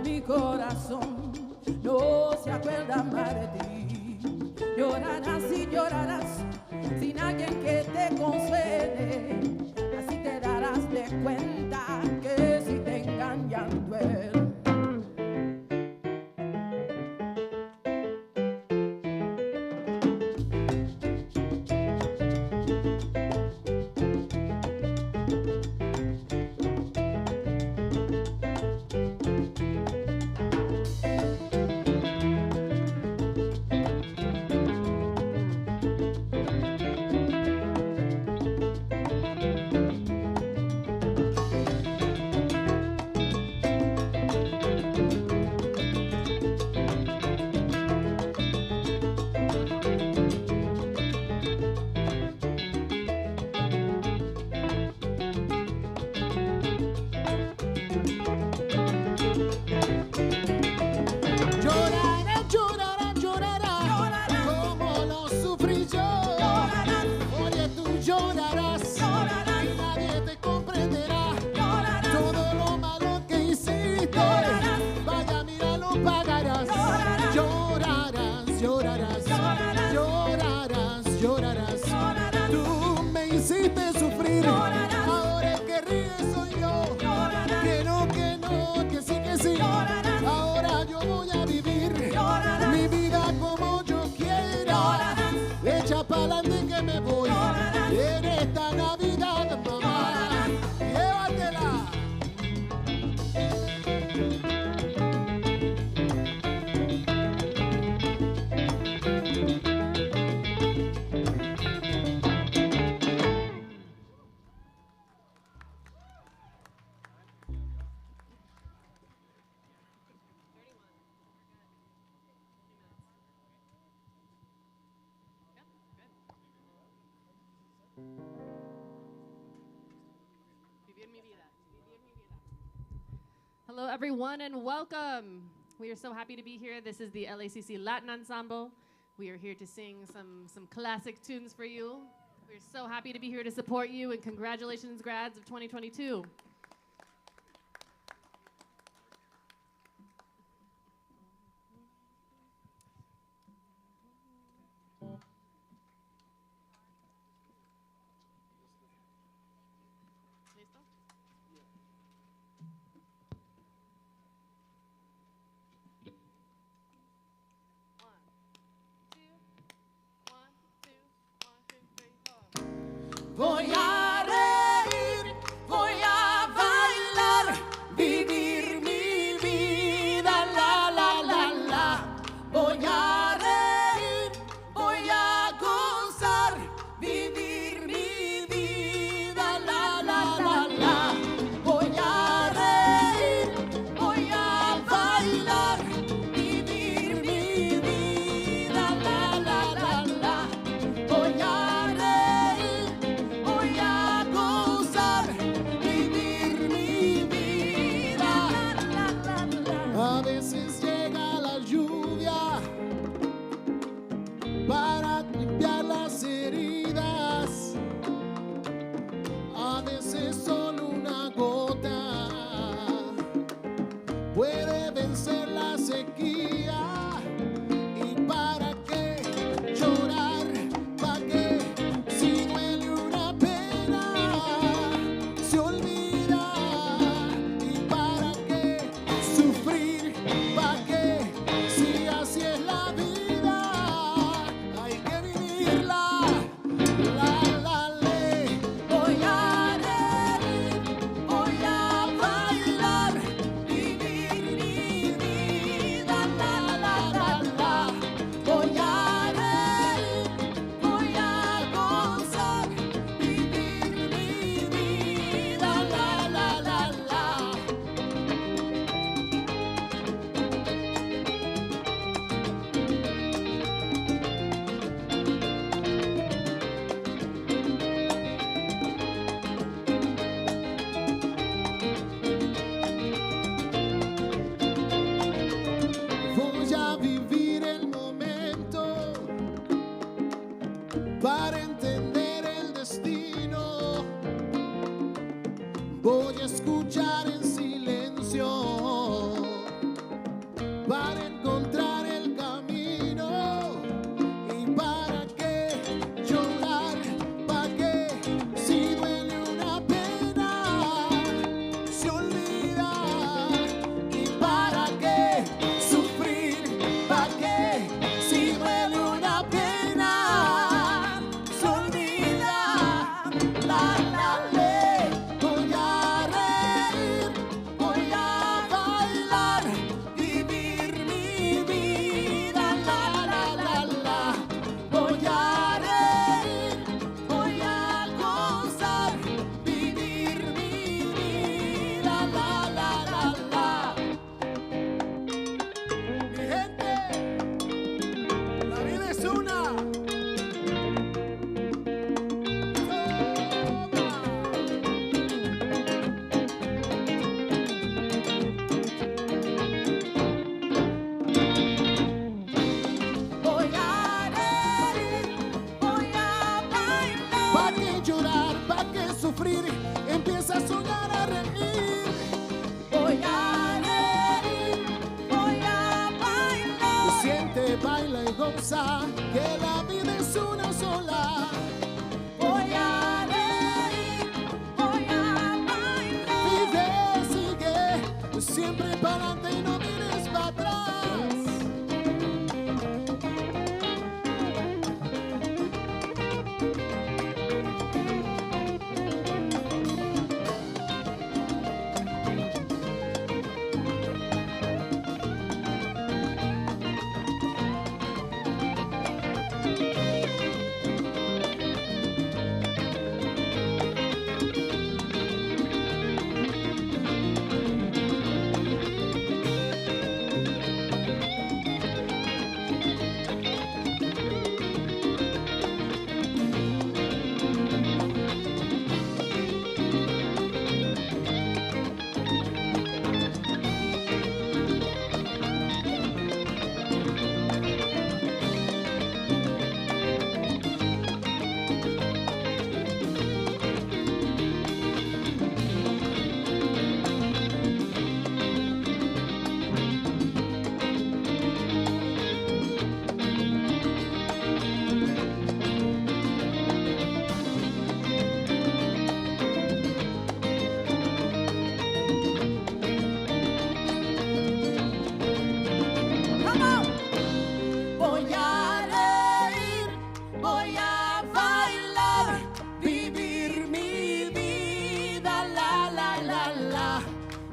mi corazón no se acuerda más de ti. Llorarás y llorarás sin alguien que te consuele. Así te darás de cuenta que si te engañan duele. Hello, everyone, and welcome. We are so happy to be here. This is the LACC Latin Ensemble. We are here to sing some classic tunes for you. We're so happy to be here to support you, and congratulations, grads of 2022. Voy a reír, voy a bailar, vivir mi vida, la, la, la, la. Voy a reír, voy a gozar, vivir mi vida, la, la, la, la. Voy a reír, voy a bailar, vivir mi vida, la, la, la, la. Voy a a veces llega la lluvia para limpiar las heridas, a veces solo una gota puede vencer la sequía. ¿Y para qué llorar? ¿Para qué? Si duele una pena, se olvida. ¿Y para qué sufrir? ¿Para qué? Si así es la vida, hay que vivirla. La, la, ley. Voy a reír, voy a bailar, vivir mi vida, la, la, goza, que la vida es una sola. Voy a reír, voy a bailar. Vive, sigue, siempre para adelante y no mires para atrás.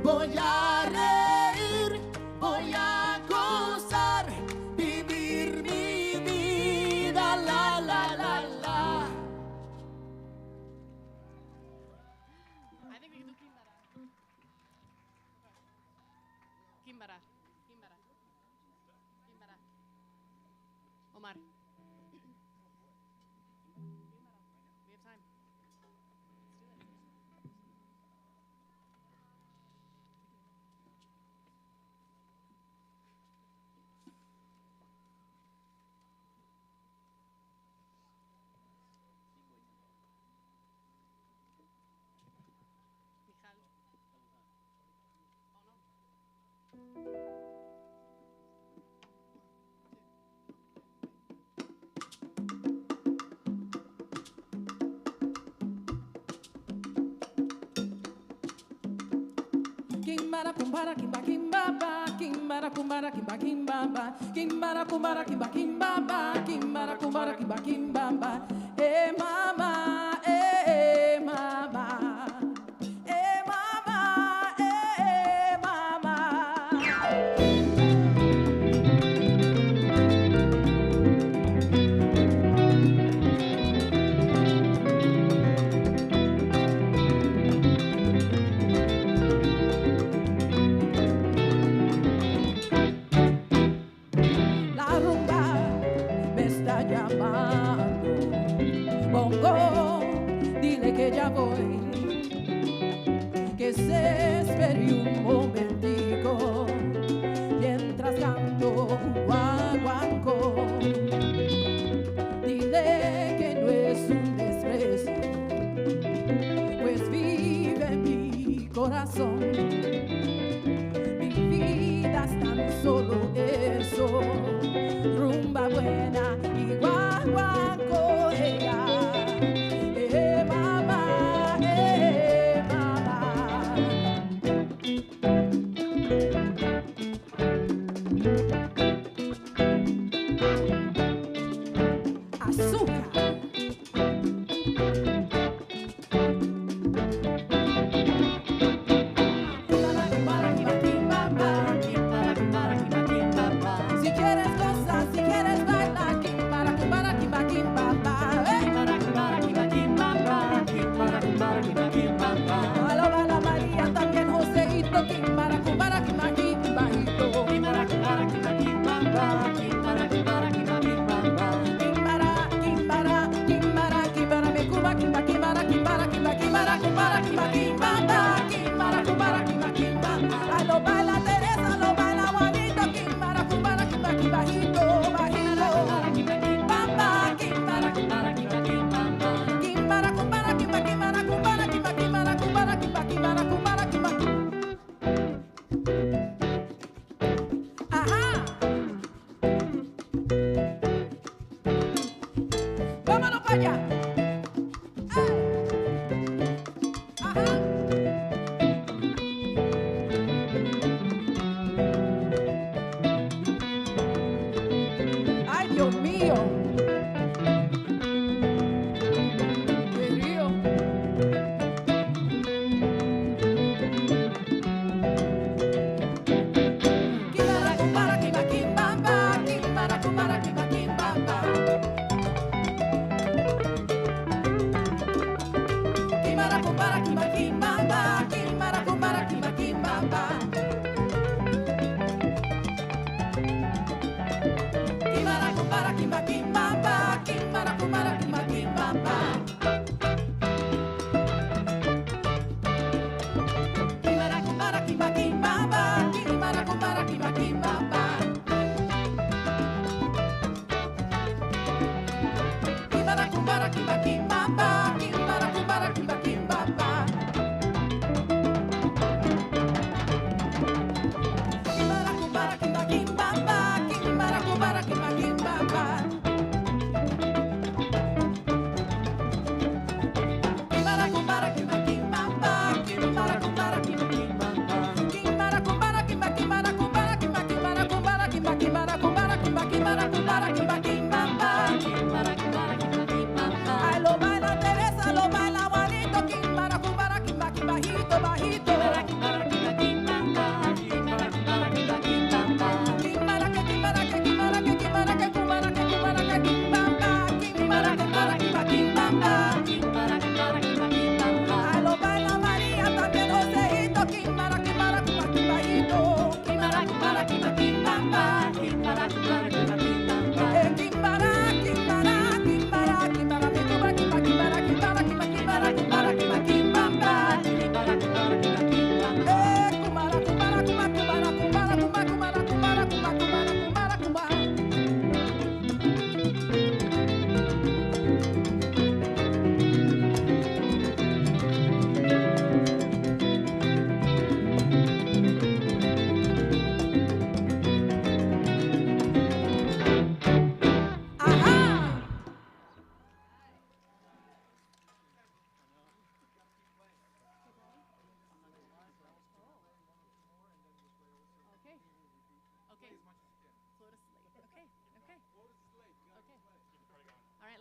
Voy a reír, voy a gozar, vivir mi vida, la, la, la, la. I think we can do Kimbara. Kimbara. Kimbara. Kimbara. Omar. We have time. Mijal. Oh no. Kimbara kumbara kimba kimbaba, kimbara kumbara kimba kimbaba, kimbara kumbara kimba kimbaba, kimbara kumbara kimba kimbaba. Mama, mama, mama, mama. La rumba me está llamando. Bongo, dile que ya voy. Que se espere un momentico mientras canto guaguancó. Dile que no es un desprecio, pues vive en mi corazón. Mi vida es tan solo eso, rumba buena y guaguancó. Mamá, mamá. Azúcar. Si quieres gozar, si quieres bailar, kimbara, kumbara, kimba, kimba.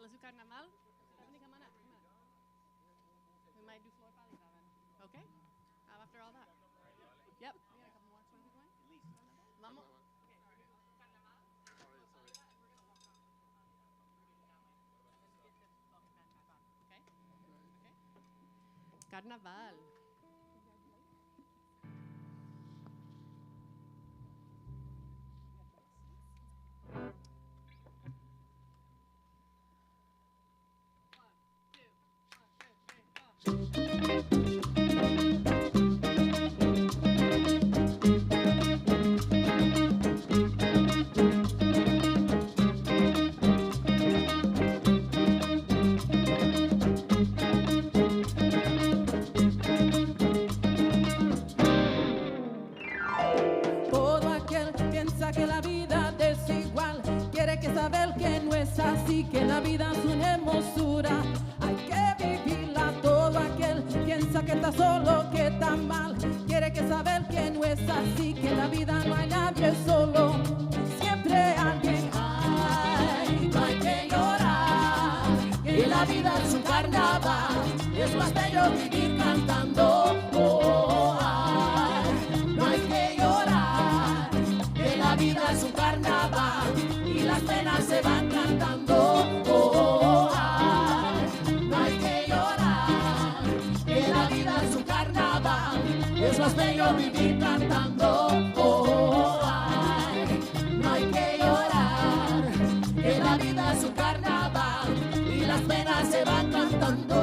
let's do carnaval. Stephanie, come on up. Come on. We might do floor paliza then. Okay? After all that. Yep. We got a couple more. Where are we going? Vamos. Okay. Carnaval. Que la vida es desigual, quiere que saber que no es así, que la vida es una hermosura, hay que vivirla. Todo aquel piensa que está solo, que está mal, quiere que saber que no es así, que la vida no hay nadie solo, siempre alguien hay. No hay que llorar, que la vida es un carnaval, es más bello vivir cantando. La vida es un carnaval y las penas se van cantando. No hay que llorar, que la vida es un carnaval, es más bello vivir cantando. No hay que llorar, que la vida es un carnaval y las penas se van cantando.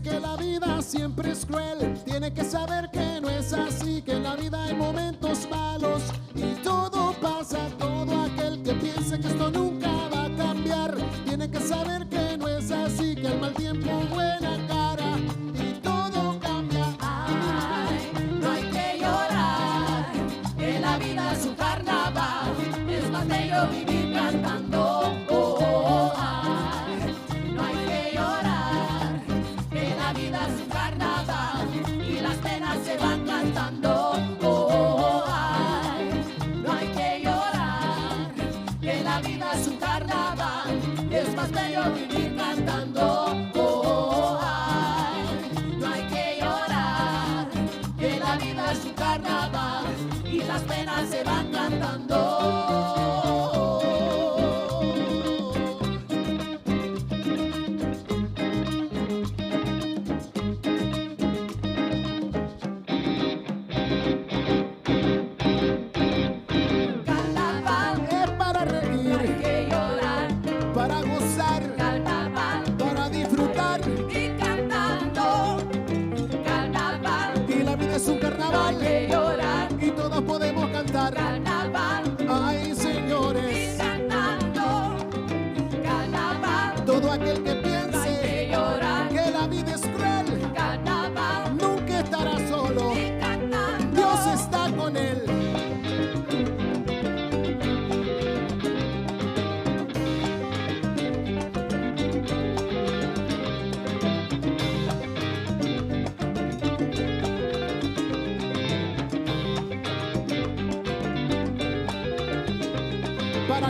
Que la vida siempre es cruel, tiene que saber que no es así, que en la vida hay momentos malos y todo pasa. Todo aquel que piense que esto nunca va a cambiar, tiene que saber que no es así, que el mal tiempo buena cara y todo cambia. Ay, no hay que llorar, que la vida es un carnaval, es más bello vivir cantando. La vida es un carnaval y las penas se van cantando. Ay, no hay que llorar, que la vida es un carnaval, es más bello vivir cantando. Ay, no hay que llorar, que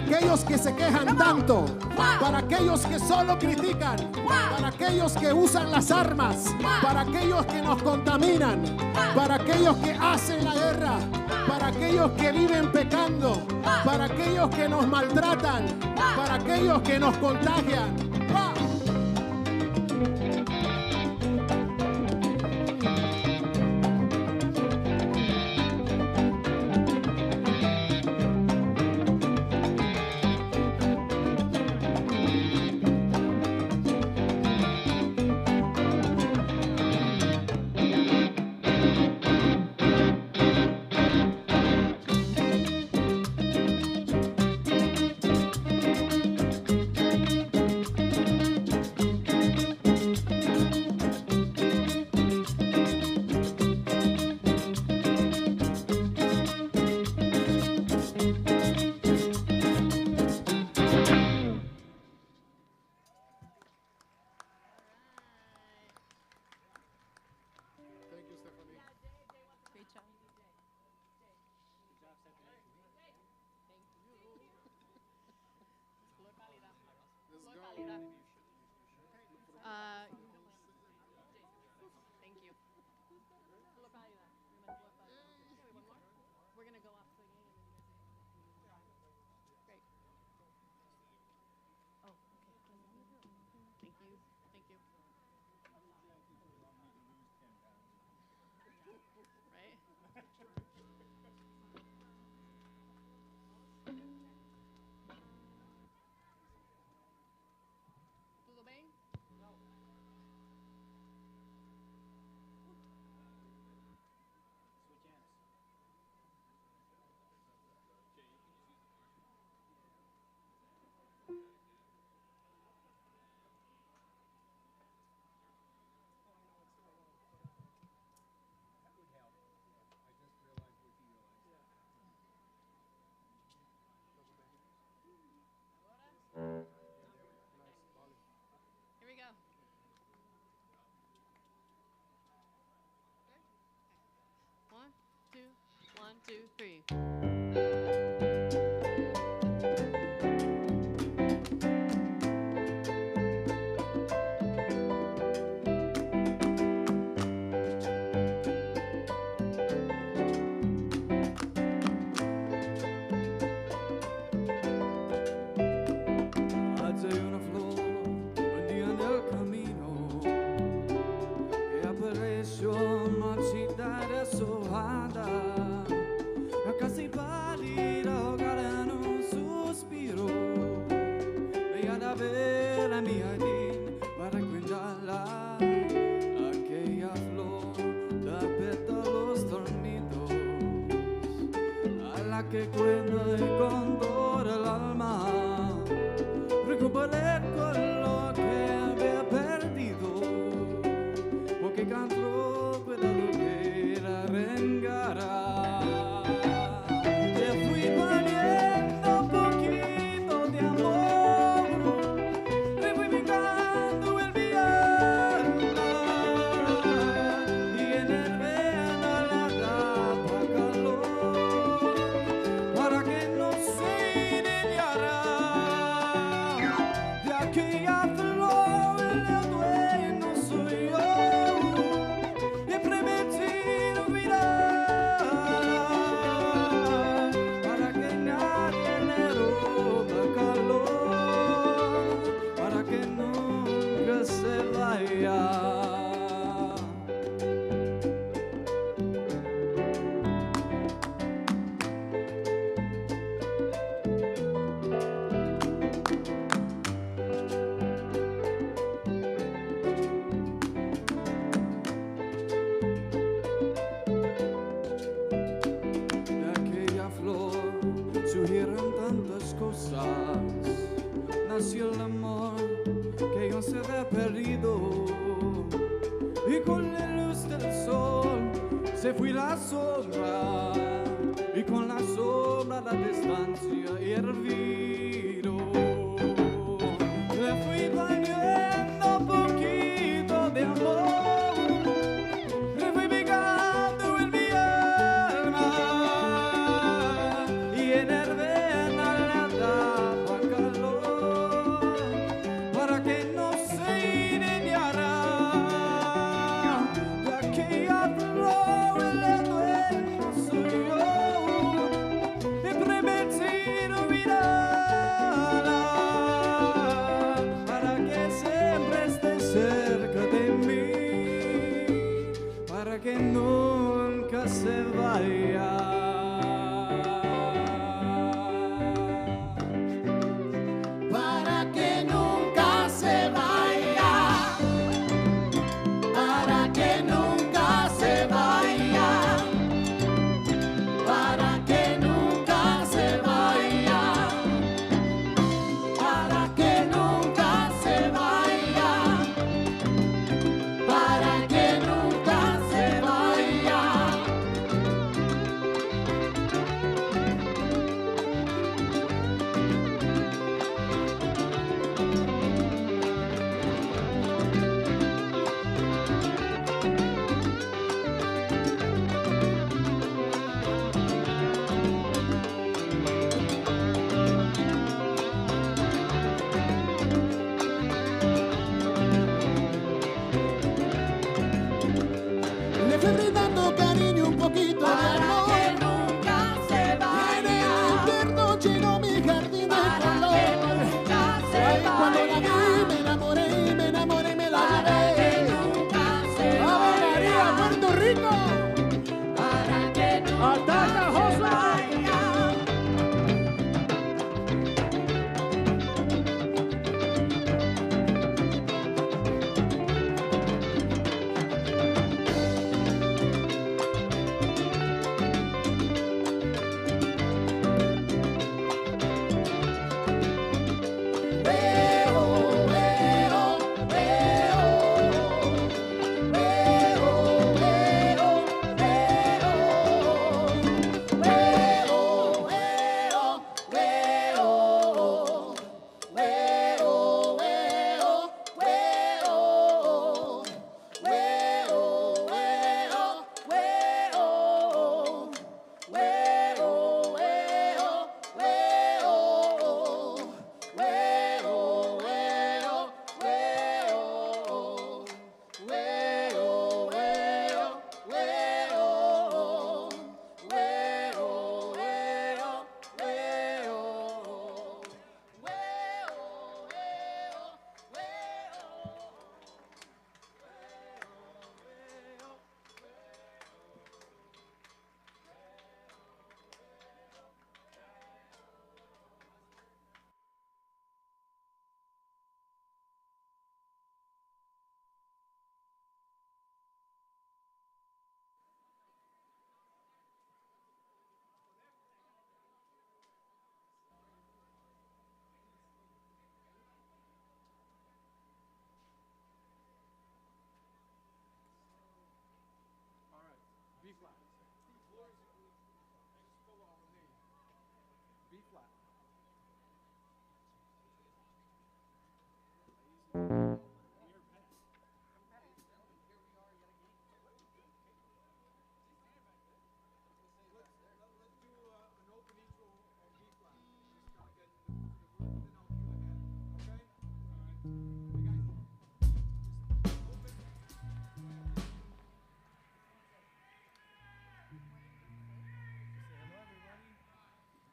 aquellos que se quejan tanto, para aquellos que solo critican, para aquellos que usan las armas, para aquellos que nos contaminan, para aquellos que hacen la guerra, para aquellos que viven pecando, para aquellos que nos maltratan, para aquellos que nos contagian. Thank you. We're gonna go off swinging and then you guys. Great. Oh, okay. Thank you. Thank you. Right? ¿Todo bien? Here we go. One, two, 3. Hay una flor un día en el camino que apareció marchita deshojada, casi pálida, ahogada en un suspiro. Veía a ver a mi jardín para cuidarla, aquella flor de pétalos dormidos, a la que cuida y con todo el alma. Recuperé con lo que había perdido, porque cantó cuidado que la rengara. Le fui poniendo un poquito de amor, le fui picando en mi alma, y en el verano la daba calor, para que no se iniciara. Aquella flor, el dueño soy yo, he prometido cuidarla, para que nadie le roba calor, para que nunca se vaya. Surgieron tantas cosas, nació el amor que yo se había perdido, y con la luz del sol se fue la sombra, y con la sombra la distancia y el vino. Le fui poniendo un poquito de amor, le fui pegando en mi alma, y en el verano la se vaya. Para que nunca se vaya, para que nunca se vaya, para que nunca se vaya, para que nunca se vaya, para que nunca se vaya. Le fui brindando cariño, un poquito de amor. Para que nunca se En el vaya. invierno llenó mi jardín de Para color. que nunca se Ay, cuando la vaya. vi me enamoré y me la Para que llevé. nunca se ¡Ave María, vaya. Puerto Rico! Para que nunca ¡Ataca, se Josué! vaya.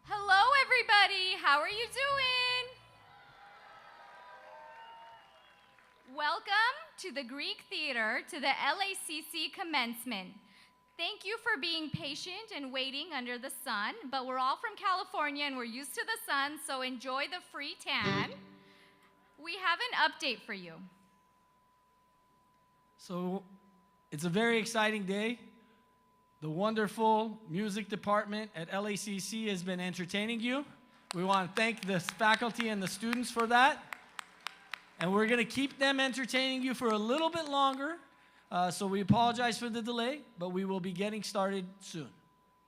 Hello, everybody. How are you doing? Welcome to the Greek Theater, to the LACC Commencement. Thank you for being patient and waiting under the sun, but we're all from California and we're used to the sun, so enjoy the free tan. We have an update for you. So it's a very exciting day. The wonderful music department at LACC has been entertaining you. We want to thank the faculty and the students for that. And we're going to keep them entertaining you for a little bit longer. So we apologize for the delay, but we will be getting started soon.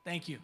Thank you.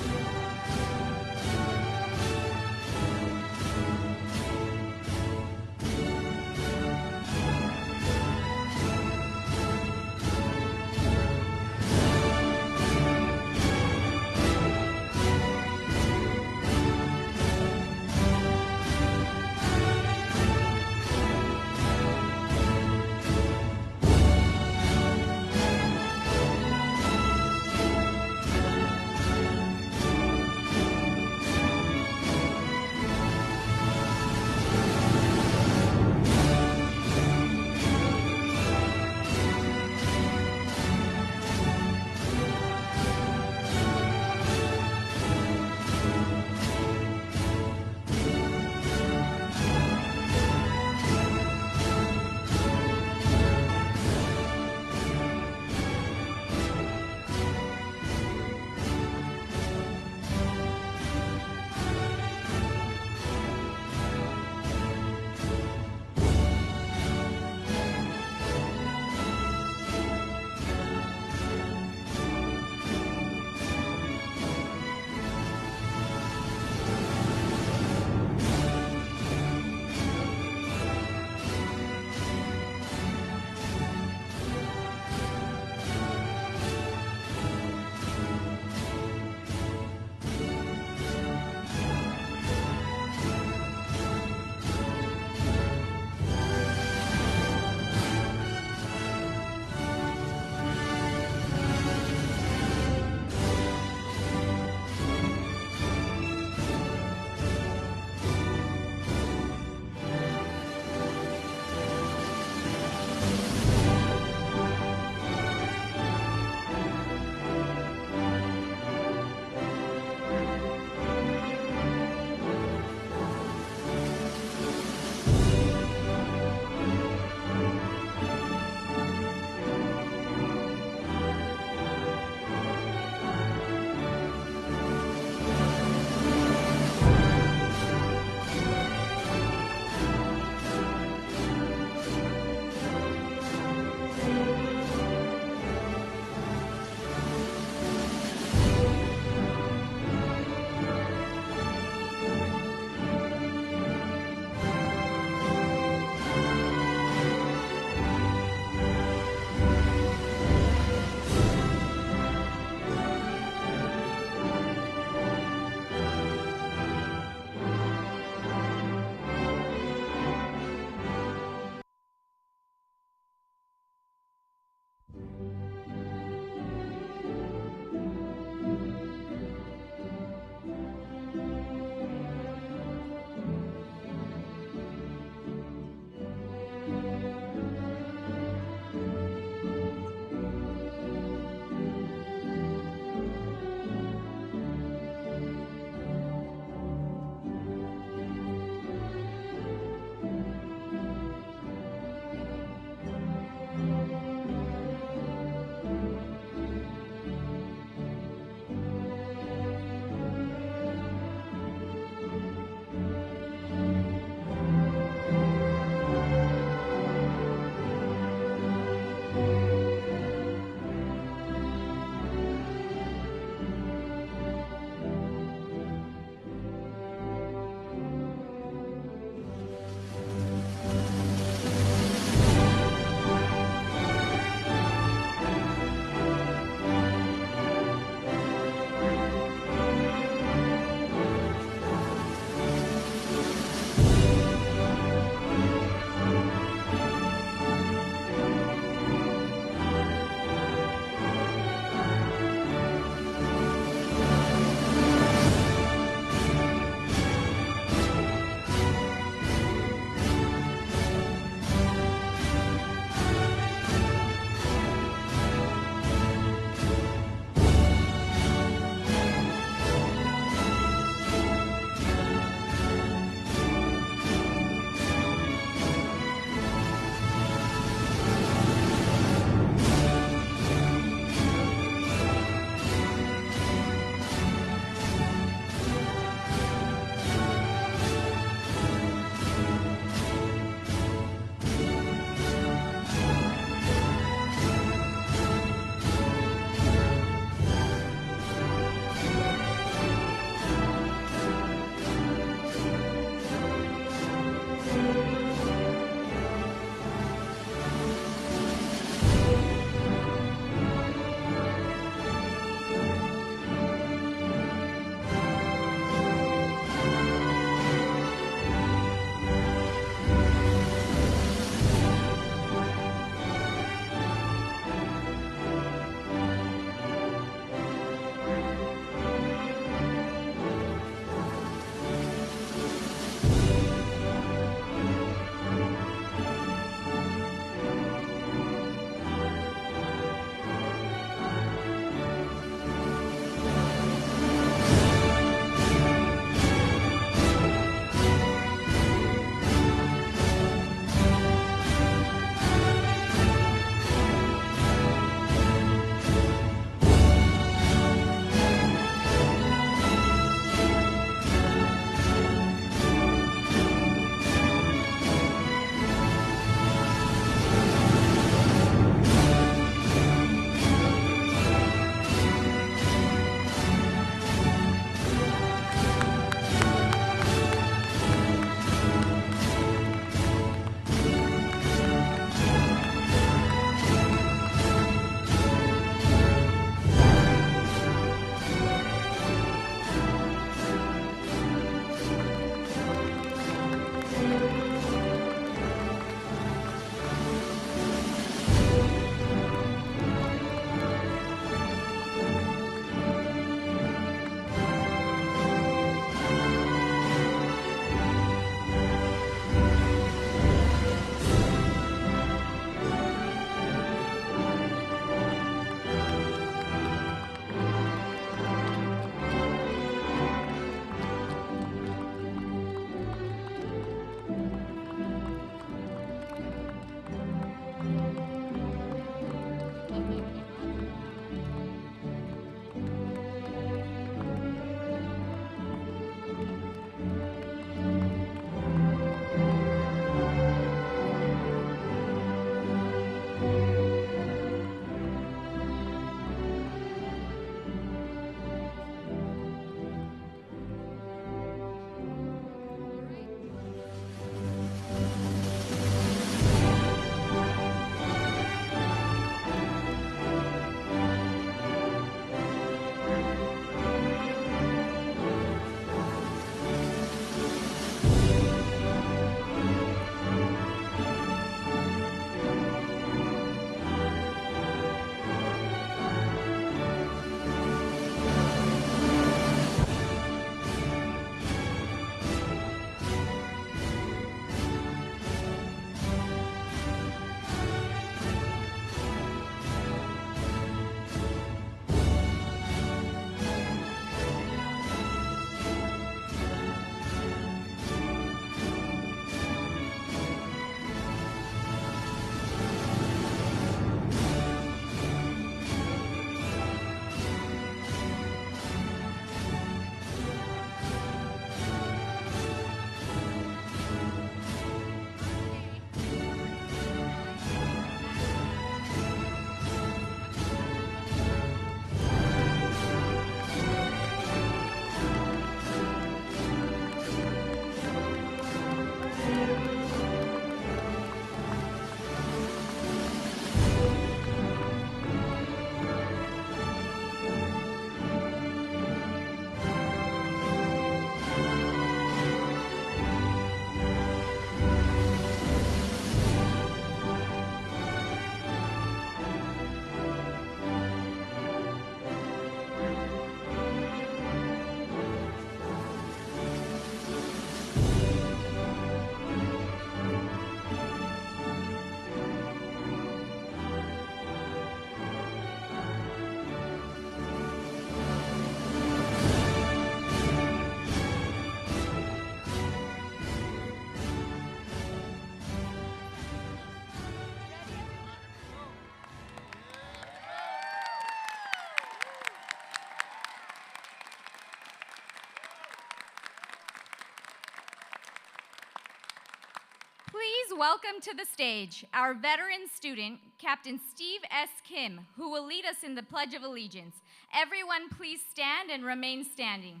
welcome to the stage our veteran student, Captain Steve S. Kim, who will lead us in the Pledge of Allegiance. Everyone please stand and remain standing.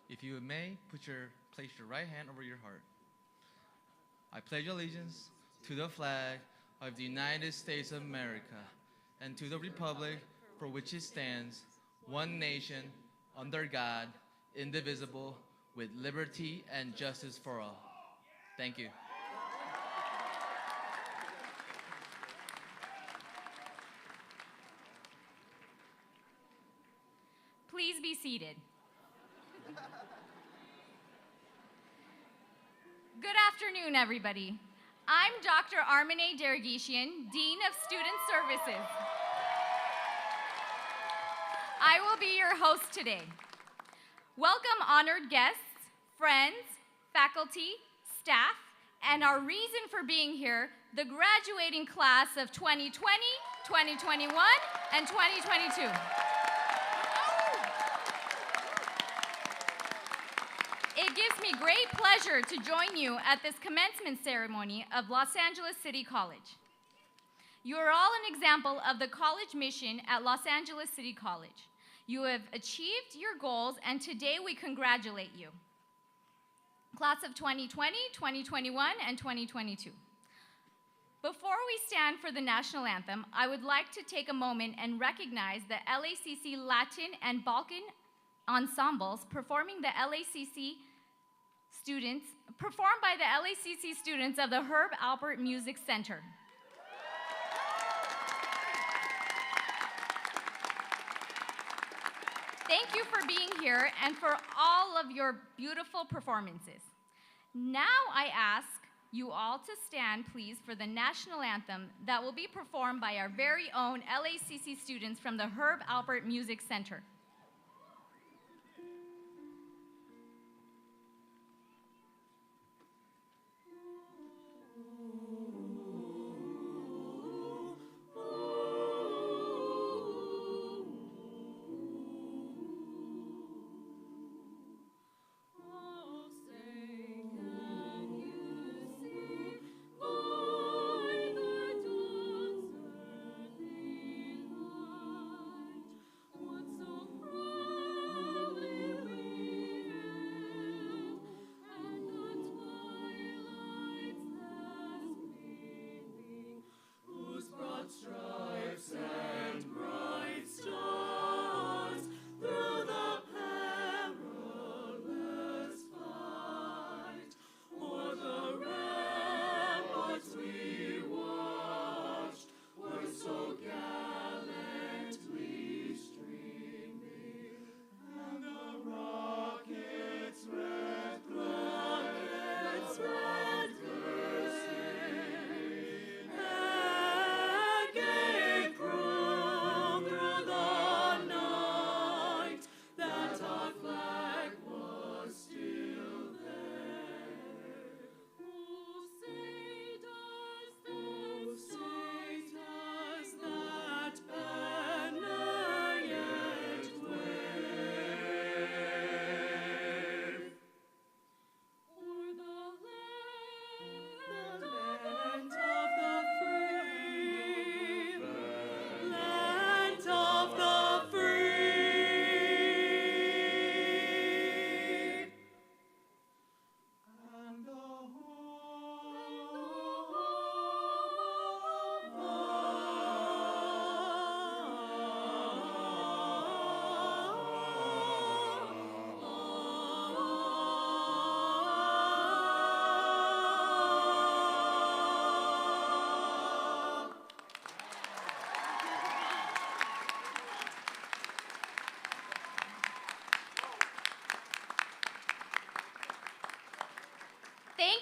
If you may, place your right hand over your heart. I pledge allegiance to the flag of the United States of America and to the republic for which it stands, one nation, under God, indivisible, with liberty and justice for all. Thank you. Please be seated. Good afternoon, everybody. I'm Dr. Armine Dergishian, Dean of Student Services. I will be your host today. Welcome, honored guests, friends, faculty, staff, and our reason for being here, the graduating class of 2020, 2021, and 2022. It gives me great pleasure to join you at this commencement ceremony of Los Angeles City College. You are all an example of the college mission at Los Angeles City College. You have achieved your goals, and today we congratulate you. Class of 2020, 2021, and 2022. Before we stand for the national anthem, I would like to take a moment and recognize the LACC Latin and Balkan ensembles performed by the LACC students of the Herb Alpert Music Center. Thank you for being here and for all of your beautiful performances. Now I ask you all to stand, please, for the national anthem that will be performed by our very own LACC students from the Herb Alpert Music Center.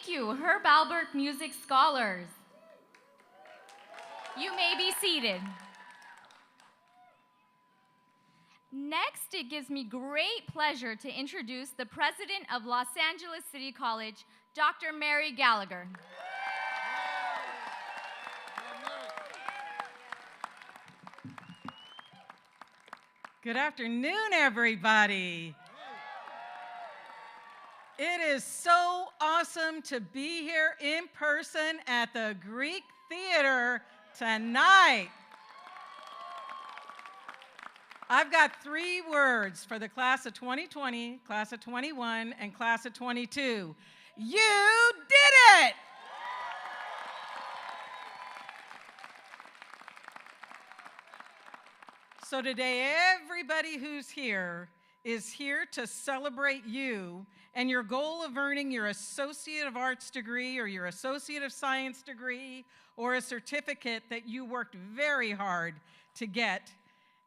Thank you, Herb Alpert Music Scholars. You may be seated. Next, it gives me great pleasure to introduce the president of Los Angeles City College, Dr. Mary Gallagher. Good afternoon, everybody. It is so awesome to be here in person at the Greek Theater tonight. I've got 3 words for the class of 2020, class of 21, and class of 22. You did it! So today, everybody who's here is here to celebrate you and your goal of earning your Associate of Arts degree or your Associate of Science degree or a certificate that you worked very hard to get.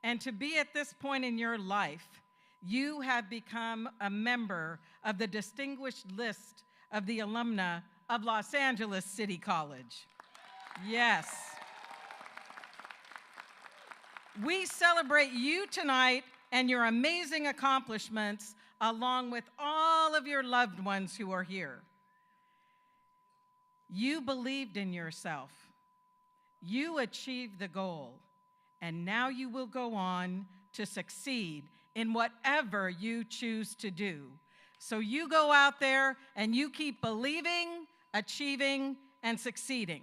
And to be at this point in your life, you have become a member of the distinguished list of the alumna of Los Angeles City College. Yes. We celebrate you tonight and your amazing accomplishments, along with all of your loved ones who are here. You believed in yourself. You achieved the goal, and now you will go on to succeed in whatever you choose to do. So you go out there and you keep believing, achieving, and succeeding.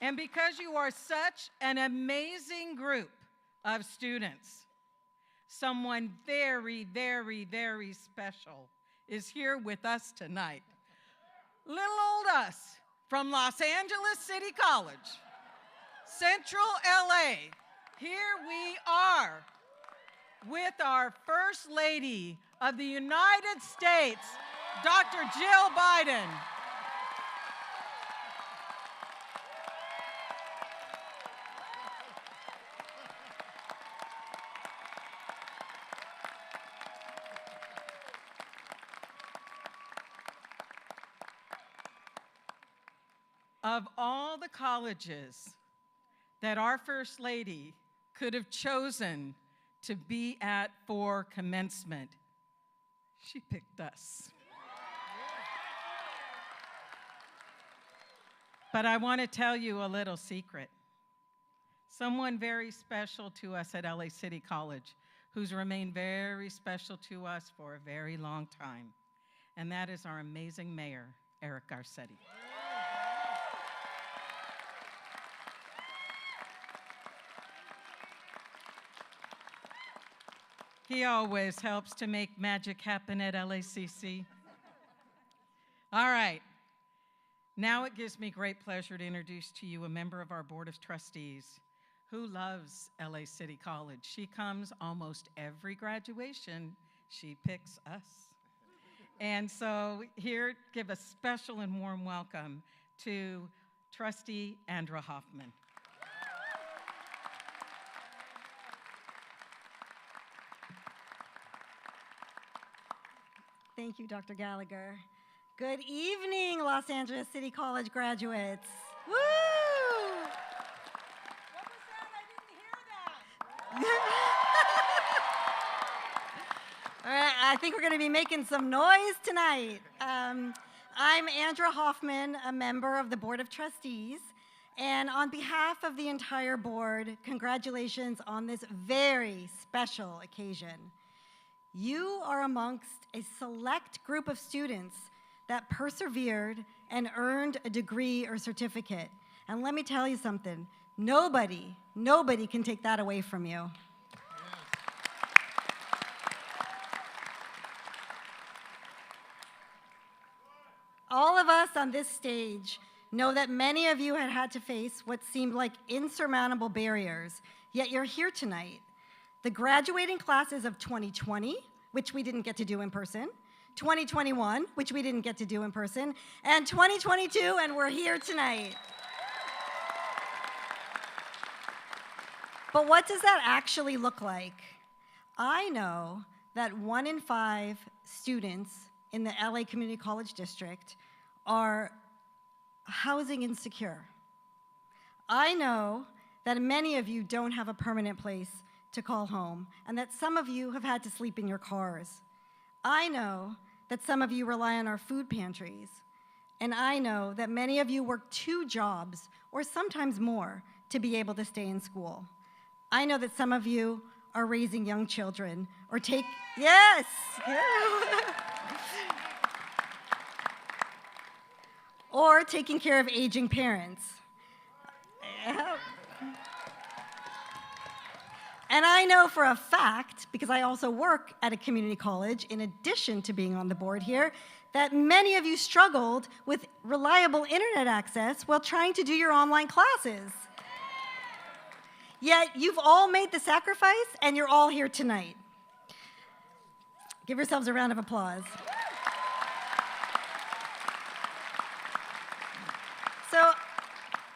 And because you are such an amazing group of students, someone very, very, very special is here with us tonight. Little old us from Los Angeles City College, Central LA. Here we are with our First Lady of the United States, Dr. Jill Biden. Of all the colleges that our First Lady could have chosen to be at for commencement, she picked us. But I want to tell you a little secret. Someone very special to us at LA City College, who's remained very special to us for a very long time, and that is our amazing mayor, Eric Garcetti. He always helps to make magic happen at LACC. All right. Now it gives me great pleasure to introduce to you a member of our Board of Trustees who loves LA City College. She comes almost every graduation. She picks us. And so here, give a special and warm welcome to Trustee Andra Hoffman. Thank you, Dr. Gallagher. Good evening, Los Angeles City College graduates. Woo! What was that? I didn't hear that. All right, I think we're going to be making some noise tonight. I'm Andra Hoffman, a member of the Board of Trustees. And on behalf of the entire board, congratulations on this very special occasion. You are amongst a select group of students that persevered and earned a degree or certificate. And let me tell you something, nobody can take that away from you. All of us on this stage know that many of you had to face what seemed like insurmountable barriers, yet you're here tonight. The graduating classes of 2020, which we didn't get to do in person, 2021, which we didn't get to do in person, and 2022, and we're here tonight. But what does that actually look like? I know that 1 in 5 students in the LA Community College District are housing insecure. I know that many of you don't have a permanent place to call home, and that some of you have had to sleep in your cars. I know that some of you rely on our food pantries, and I know that many of you work 2 jobs, or sometimes more, to be able to stay in school. I know that some of you are raising young children or yes. Or taking care of aging parents. Yeah. And I know for a fact, because I also work at a community college in addition to being on the board here, that many of you struggled with reliable internet access while trying to do your online classes. Yet you've all made the sacrifice and you're all here tonight. Give yourselves a round of applause. So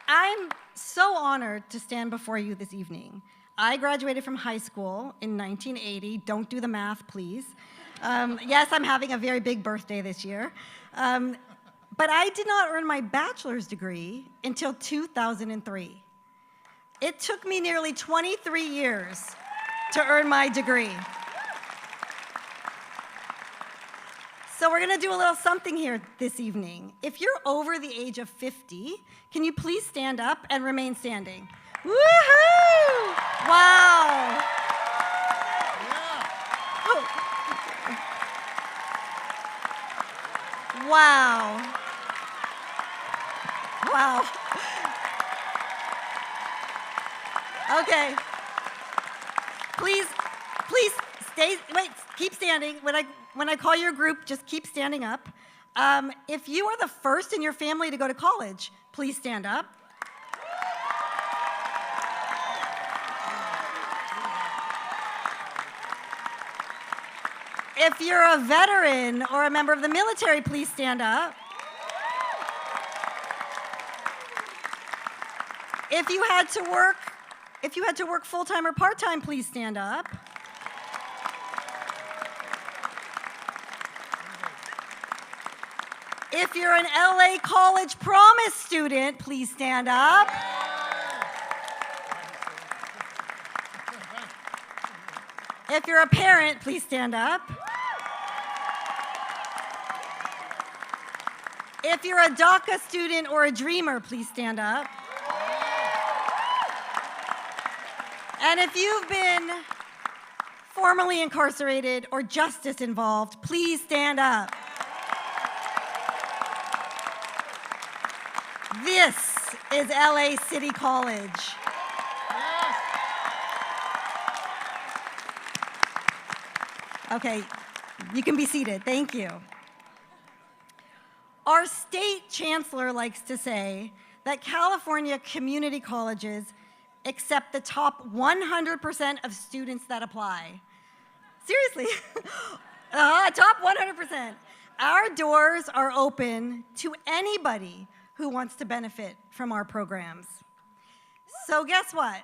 I'm so honored to stand before you this evening. I graduated from high school in 1980. Don't do the math, please. Yes, I'm having a very big birthday this year. But I did not earn my bachelor's degree until 2003. It took me nearly 23 years to earn my degree. So we're going to do a little something here this evening. If you're over the age of 50, can you please stand up and remain standing? Woohoo! Wow. Wow. Wow. Okay. Please stay, wait, keep standing. When I call your group, just keep standing up. If you are the first in your family to go to college, please stand up. If you're a veteran or a member of the military, please stand up. If you had to work full-time or part-time, please stand up. If you're an LA College Promise student, please stand up. If you're a parent, please stand up. If you're a DACA student or a dreamer, please stand up. And if you've been formerly incarcerated or justice involved, please stand up. This is LA City College. Okay, you can be seated. Thank you. Our state chancellor likes to say that California community colleges accept the top 100% of students that apply. Seriously, top 100%. Our doors are open to anybody who wants to benefit from our programs. So guess what?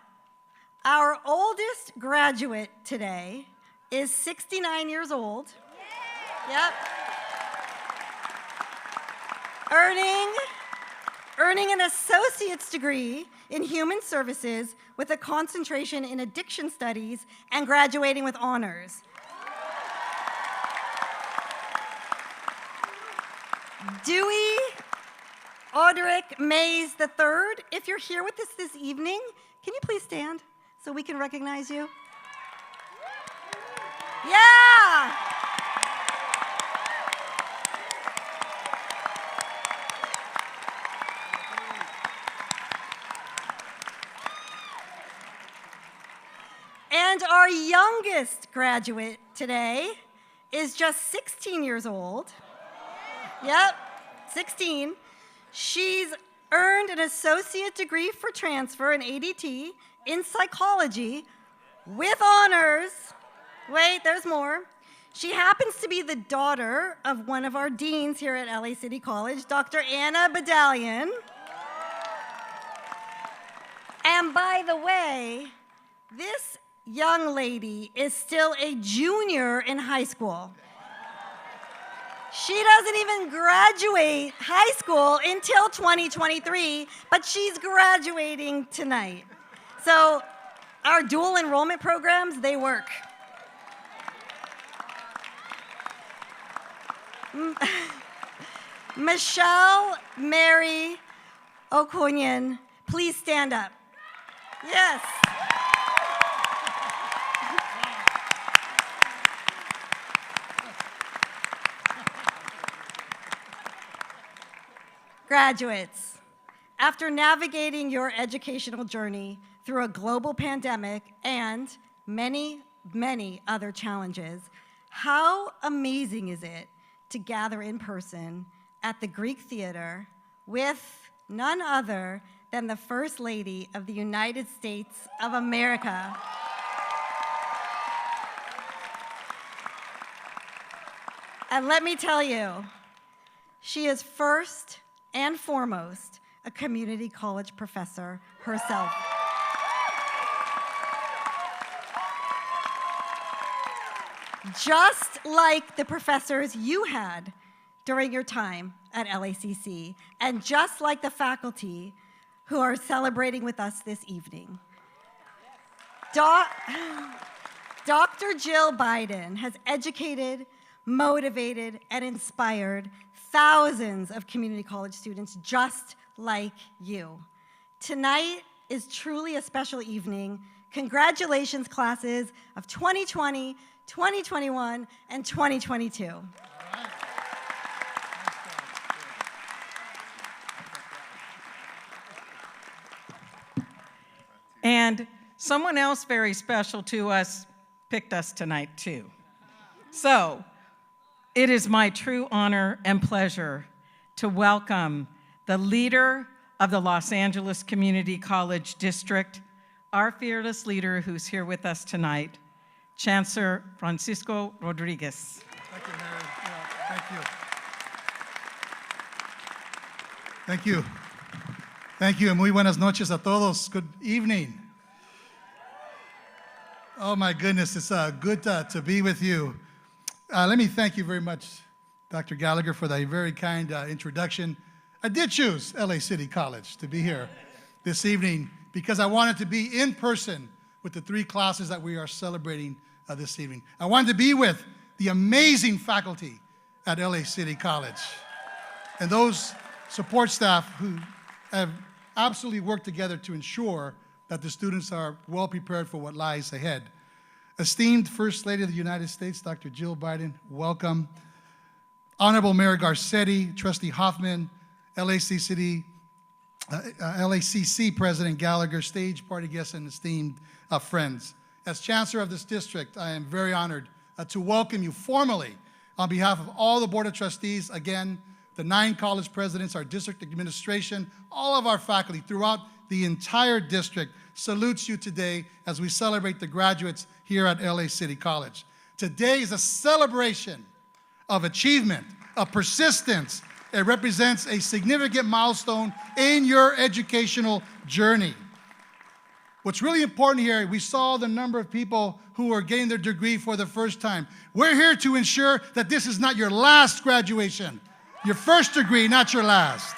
Our oldest graduate today is 69 years old. Yep. Earning an associate's degree in human services with a concentration in addiction studies and graduating with honors. Dewey Audric Mays III, if you're here with us this evening, can you please stand so we can recognize you? Yeah! And our youngest graduate today is just 16 years old. Yep, 16. She's earned an associate degree for transfer in ADT in psychology with honors. Wait, there's more. She happens to be the daughter of one of our deans here at LA City College, Dr. Anna Badalian. And by the way, this young lady is still a junior in high school. She doesn't even graduate high school until 2023, but she's graduating tonight. So our dual enrollment programs, they work. Michelle Mary Okunyan, please stand up. Yes. Graduates, after navigating your educational journey through a global pandemic and many, many other challenges, how amazing is it to gather in person at the Greek Theater with none other than the First Lady of the United States of America. And let me tell you, she is first and foremost a community college professor herself. Just like the professors you had during your time at LACC, and just like the faculty who are celebrating with us this evening. Dr. Jill Biden has educated, motivated, and inspired thousands of community college students just like you. Tonight is truly a special evening. Congratulations, classes of 2020, 2021, and 2022. And someone else very special to us picked us tonight too. So it is my true honor and pleasure to welcome the leader of the Los Angeles Community College District, our fearless leader who's here with us tonight, Chancellor Francisco Rodriguez. Thank you, Mary. Thank you. Thank you. Thank you, and muy buenas noches a todos. Good evening. Oh my goodness, it's good to be with you. Let me thank you very much, Dr. Gallagher, for that very kind introduction. I did choose LA City College to be here this evening because I wanted to be in person with the three classes that we are celebrating this evening. I wanted to be with the amazing faculty at LA City College and those support staff who have absolutely worked together to ensure that the students are well prepared for what lies ahead. Esteemed First Lady of the United States, Dr. Jill Biden, welcome. Honorable Mayor Garcetti, Trustee Hoffman, LACC President Gallagher, stage party guests, and esteemed friends. As Chancellor of this district, I am very honored to welcome you formally on behalf of all the Board of Trustees, again, the 9 college presidents, our district administration, all of our faculty throughout the entire district salutes you today as we celebrate the graduates here at LA City College. Today is a celebration of achievement, of persistence. It represents a significant milestone in your educational journey. What's really important here, we saw the number of people who are getting their degree for the first time. We're here to ensure that this is not your last graduation. Your first degree, not your last.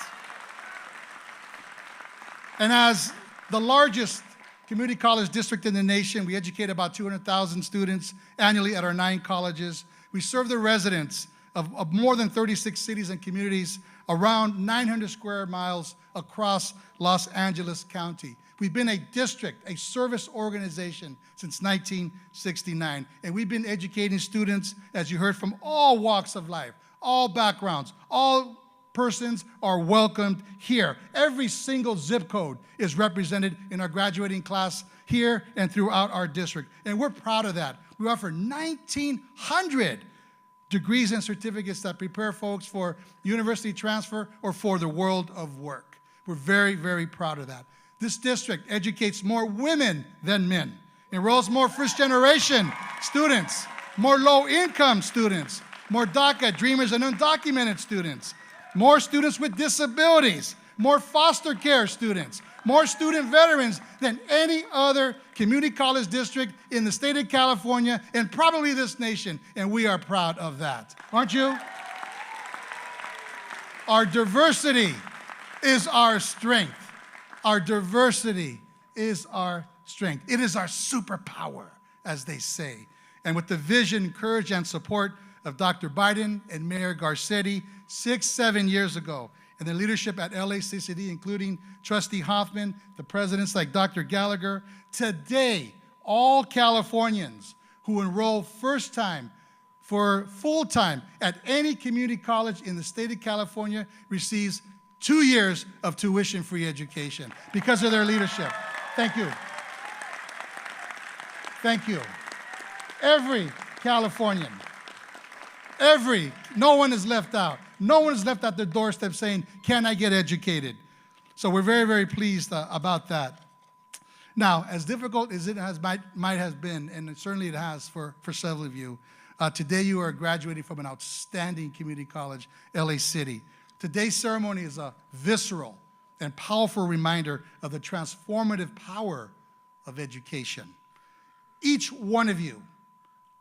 And as the largest community college district in the nation, we educate about 200,000 students annually at our 9 colleges. We serve the residents of more than 36 cities and communities around 900 square miles across Los Angeles County. We've been a district, a service organization since 1969, and we've been educating students, as you heard, from all walks of life, all backgrounds, all persons are welcomed here. Every single zip code is represented in our graduating class here and throughout our district, and we're proud of that. We offer 1,900 degrees and certificates that prepare folks for university transfer or for the world of work. We're very, very proud of that. This district educates more women than men, enrolls more first-generation students, more low-income students, more DACA, Dreamers, and undocumented students, more students with disabilities, more foster care students, more student veterans than any other community college district in the state of California and probably this nation, and we are proud of that. Aren't you? Our diversity is our strength. Our diversity is our strength. It is our superpower, as they say. And with the vision, courage, and support of Dr. Biden and Mayor Garcetti 6-7 years ago, and the leadership at LACCD, including Trustee Hoffman, the presidents like Dr. Gallagher, today, all Californians who enroll first time for full time at any community college in the state of California receives 2 years of tuition-free education because of their leadership. Thank you. Thank you. Every Californian, no one is left out. No one is left at the doorstep saying, can I get educated? So we're very, very pleased about that. Now, as difficult as it might have been, and certainly it has for several of you, today you are graduating from an outstanding community college, LA City. Today's ceremony is a visceral and powerful reminder of the transformative power of education. Each one of you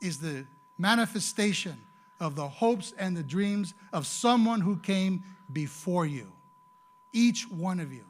is the manifestation of the hopes and the dreams of someone who came before you. Each one of you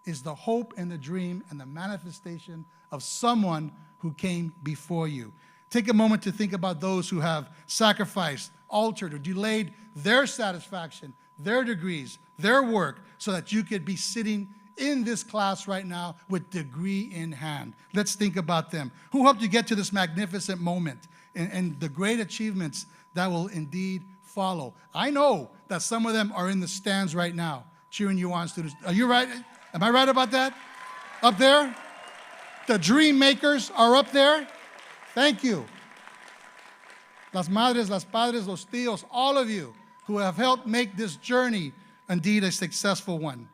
is the hope and the dream and the manifestation of someone who came before you. Take a moment to think about those who have sacrificed, altered, or delayed their satisfaction, their degrees, their work, so that you could be sitting in this class right now with degree in hand. Let's think about them. Who helped you get to this magnificent moment and the great achievements that will indeed follow? I know that some of them are in the stands right now, cheering you on, students. Are you right? Am I right about that? Up there? The dream makers are up there. Thank you. Las madres, las padres, los tíos, all of you who have helped make this journey indeed a successful one.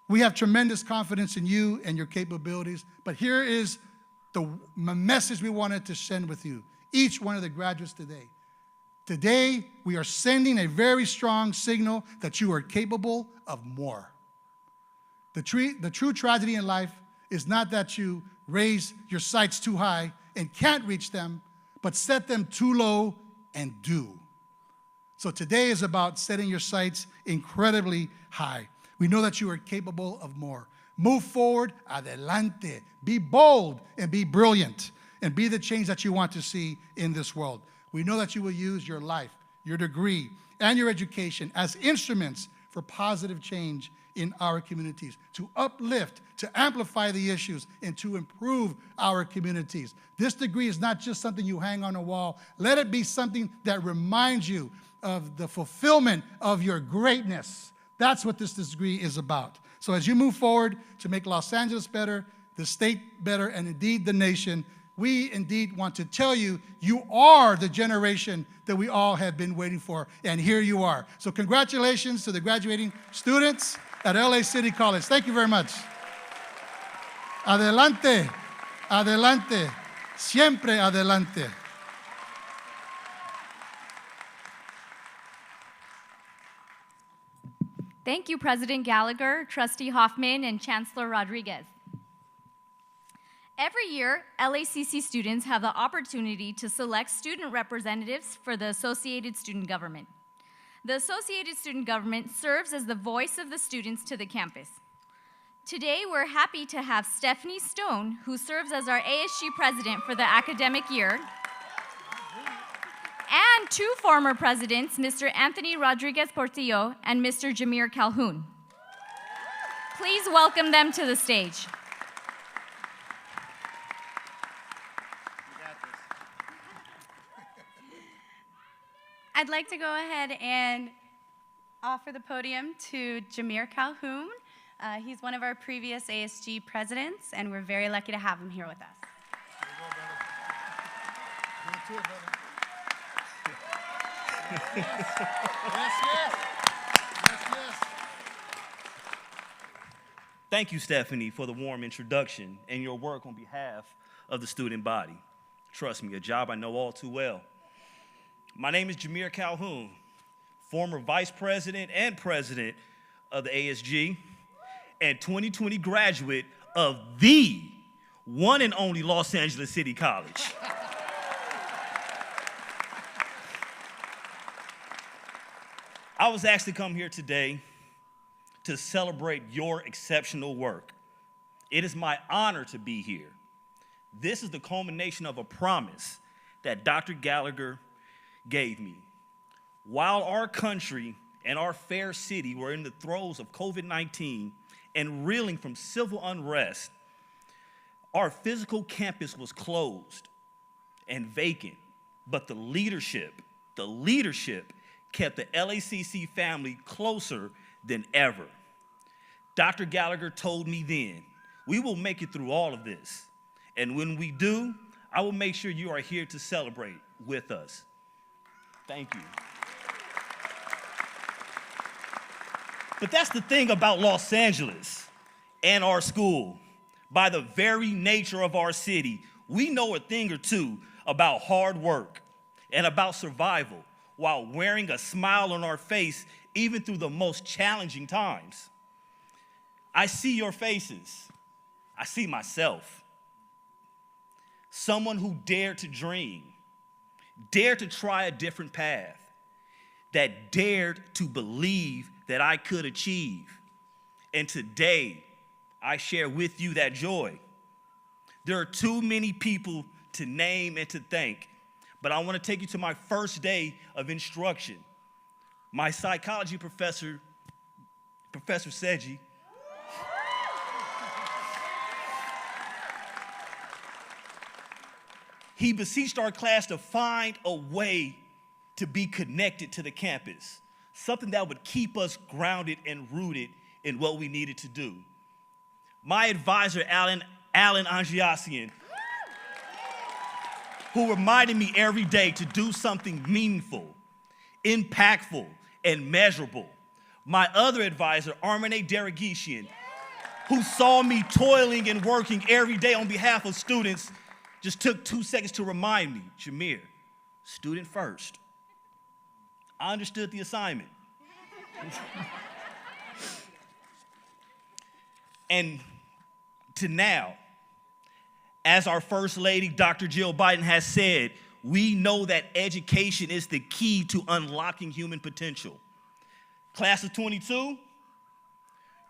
We have tremendous confidence in you and your capabilities, but here is the message we wanted to send with you, each one of the graduates today. Today, we are sending a very strong signal that you are capable of more. The true tragedy in life is not that you raise your sights too high and can't reach them, but set them too low and do. So today is about setting your sights incredibly high. We know that you are capable of more. Move forward, adelante. Be bold and be brilliant and be the change that you want to see in this world. We know that you will use your life, your degree, and your education as instruments for positive change in our communities, to uplift, to amplify the issues, and to improve our communities. This degree is not just something you hang on a wall. Let it be something that reminds you of the fulfillment of your greatness. That's what this degree is about. So as you move forward to make Los Angeles better, the state better, and indeed the nation, we indeed want to tell you, you are the generation that we all have been waiting for, and here you are. So congratulations to the graduating students at LA City College. Thank you very much. Adelante, adelante, siempre adelante. Thank you, President Gallagher, Trustee Hoffman, and Chancellor Rodriguez. Every year, LACC students have the opportunity to select student representatives for the Associated Student Government. The Associated Student Government serves as the voice of the students to the campus. Today, we're happy to have Stephanie Stone, who serves as our ASG president for the academic year, and two former presidents, Mr. Anthony Rodriguez Portillo and Mr. Jameer Calhoun. Please welcome them to the stage. I'd like to go ahead and offer the podium to Jameer Calhoun. He's one of our previous ASG presidents, and we're very lucky to have him here with us. Thank you, Stephanie, for the warm introduction and your work on behalf of the student body. Trust me, a job I know all too well. My name is Jameer Calhoun, former vice president and president of the ASG, and 2020 graduate of the one and only Los Angeles City College. I was asked to come here today to celebrate your exceptional work. It is my honor to be here. This is the culmination of a promise that Dr. Gallagher gave me. While our country and our fair city were in the throes of COVID-19 and reeling from civil unrest, our physical campus was closed and vacant, but the leadership kept the LACC family closer than ever. Dr. Gallagher told me then, we will make it through all of this. And when we do, I will make sure you are here to celebrate with us. Thank you. But that's the thing about Los Angeles and our school. By the very nature of our city, we know a thing or two about hard work and about survival while wearing a smile on our face even through the most challenging times. I see your faces. I see myself. Someone who dared to dream, dared to try a different path, that dared to believe that I could achieve. And today, I share with you that joy. There are too many people to name and to thank, but I want to take you to my first day of instruction. My psychology professor, Professor Seji, he beseeched our class to find a way to be connected to the campus, something that would keep us grounded and rooted in what we needed to do. My advisor, Alan Angiasian, who reminded me every day to do something meaningful, impactful, and measurable. My other advisor, Armane Deragishian, who saw me toiling and working every day on behalf of students, just took 2 seconds to remind me, Jameer, student first. I understood the assignment. And to now, as our First Lady, Dr. Jill Biden, has said, we know that education is the key to unlocking human potential. Class of 22,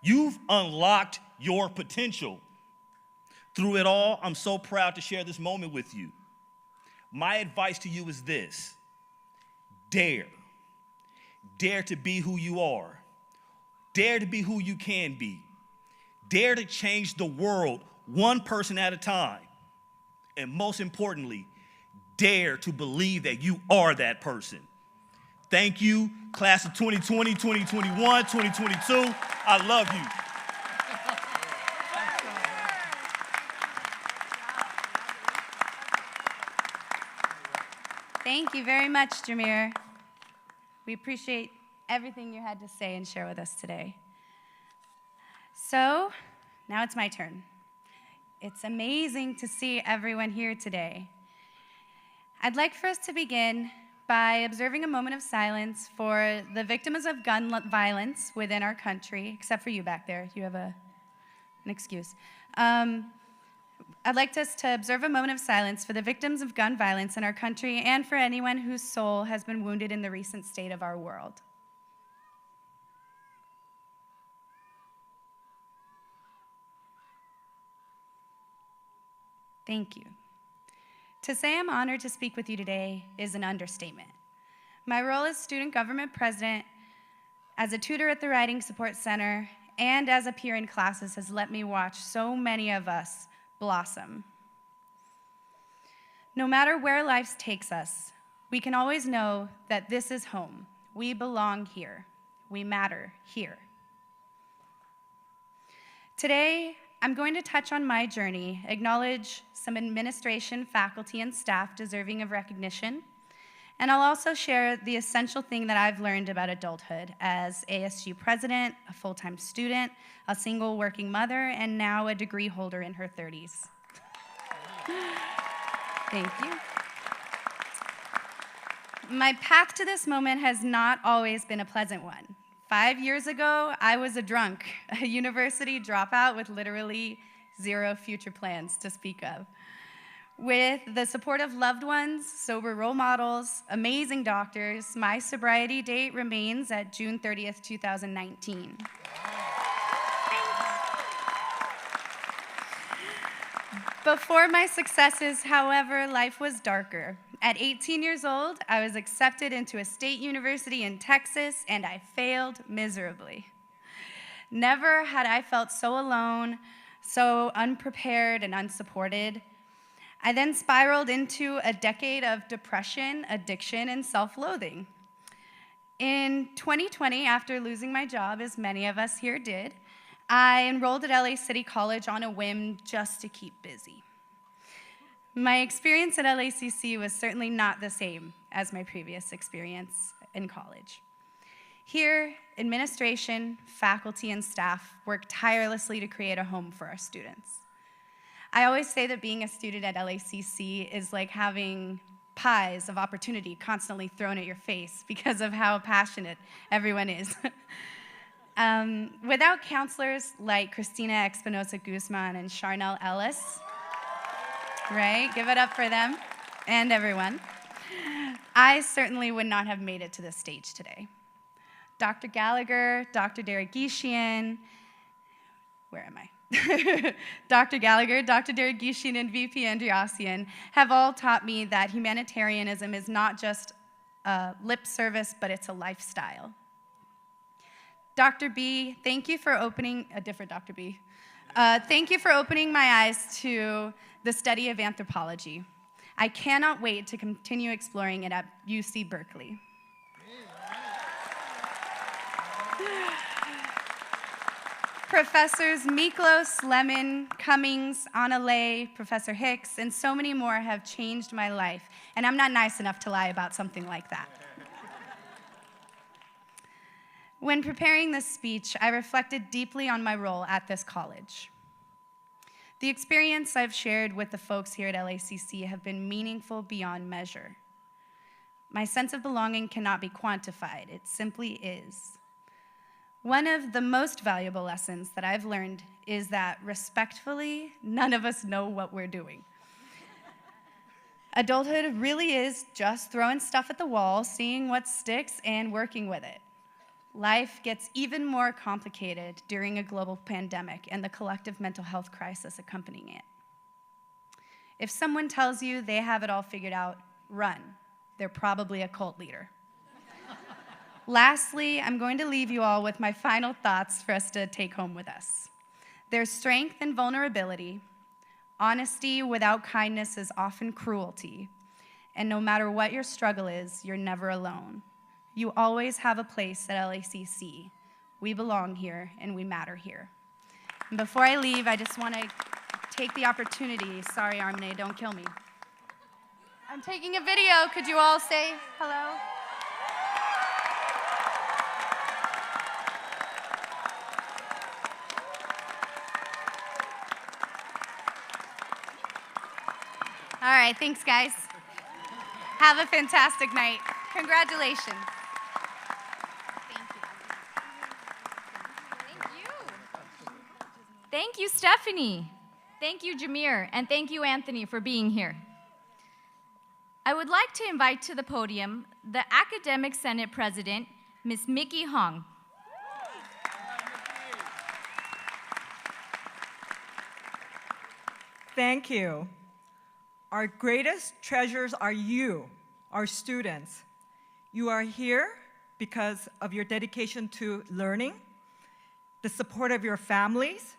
you've unlocked your potential. Through it all, I'm so proud to share this moment with you. My advice to you is this: dare. Dare to be who you are. Dare to be who you can be. Dare to change the world one person at a time. And most importantly, dare to believe that you are that person. Thank you, class of 2020, 2021, 2022. I love you. Thank you very much, Jameer. We appreciate everything you had to say and share with us today. So, now it's my turn. It's amazing to see everyone here today. I'd like for us to begin by observing a moment of silence for the victims of gun violence within our country, except for you back there. You have an excuse. I'd like us to observe a moment of silence for the victims of gun violence in our country and for anyone whose soul has been wounded in the recent state of our world. Thank you. To say I'm honored to speak with you today is an understatement. My role as student government president, as a tutor at the Writing Support Center, and as a peer in classes has let me watch so many of us blossom. No matter where life takes us, we can always know that this is home. We belong here. We matter here. Today, I'm going to touch on my journey, acknowledge some administration, faculty, and staff deserving of recognition, and I'll also share the essential thing that I've learned about adulthood as ASU president, a full-time student, a single working mother, and now a degree holder in her 30s. Thank you. My path to this moment has not always been a pleasant one. 5 years ago, I was a drunk, a university dropout with literally zero future plans to speak of. With the support of loved ones, sober role models, amazing doctors, my sobriety date remains at June 30th, 2019. Before my successes, however, life was darker. At 18 years old, I was accepted into a state university in Texas, and I failed miserably. Never had I felt so alone, so unprepared and unsupported. I then spiraled into a decade of depression, addiction, and self-loathing. In 2020, after losing my job, as many of us here did, I enrolled at LA City College on a whim just to keep busy. My experience at LACC was certainly not the same as my previous experience in college. Here, administration, faculty, and staff work tirelessly to create a home for our students. I always say that being a student at LACC is like having pies of opportunity constantly thrown at your face because of how passionate everyone is. Without counselors like Christina Espinosa Guzman and Charnel Ellis, right? Give it up for them and everyone. I certainly would not have made it to this stage today. Dr. Gallagher, Dr. Deregishian, where am I? Dr. Gallagher, Dr. Deregishian, and VP Andreassian have all taught me that humanitarianism is not just lip service, but it's a lifestyle. Dr. B, thank you for opening, a different Dr. B. Thank you for opening my eyes to the study of anthropology. I cannot wait to continue exploring it at UC Berkeley. Professors Miklos, Lemon, Cummings, Anna Lay, Professor Hicks, and so many more have changed my life, and I'm not nice enough to lie about something like that. When preparing this speech, I reflected deeply on my role at this college. The experience I've shared with the folks here at LACC have been meaningful beyond measure. My sense of belonging cannot be quantified, it simply is. One of the most valuable lessons that I've learned is that, respectfully, none of us know what we're doing. Adulthood really is just throwing stuff at the wall, seeing what sticks, and working with it. Life gets even more complicated during a global pandemic and the collective mental health crisis accompanying it. If someone tells you they have it all figured out, run. They're probably a cult leader. Lastly, I'm going to leave you all with my final thoughts for us to take home with us. There's strength in vulnerability. Honesty without kindness is often cruelty. And no matter what your struggle is, you're never alone. You always have a place at LACC. We belong here and we matter here. And before I leave, I just want to take the opportunity. Sorry, Armene, don't kill me. I'm taking a video. Could you all say hello? All right, thanks, guys. Have a fantastic night. Congratulations. Thank you, Stephanie. Thank you, Jameer. And thank you, Anthony, for being here. I would like to invite to the podium the Academic Senate President, Ms. Mickey Hong. Thank you. Our greatest treasures are you, our students. You are here because of your dedication to learning, the support of your families,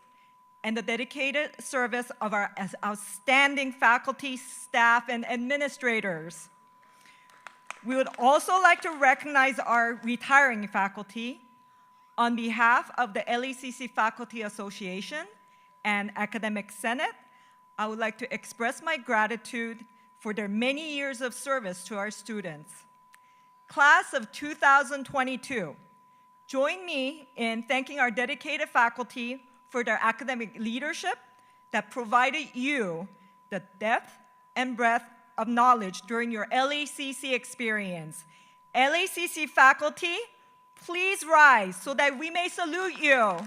and the dedicated service of our outstanding faculty, staff, and administrators. We would also like to recognize our retiring faculty. On behalf of the LACC Faculty Association and Academic Senate, I would like to express my gratitude for their many years of service to our students. Class of 2022, join me in thanking our dedicated faculty for their academic leadership that provided you the depth and breadth of knowledge during your LACC experience. LACC faculty, please rise so that we may salute you.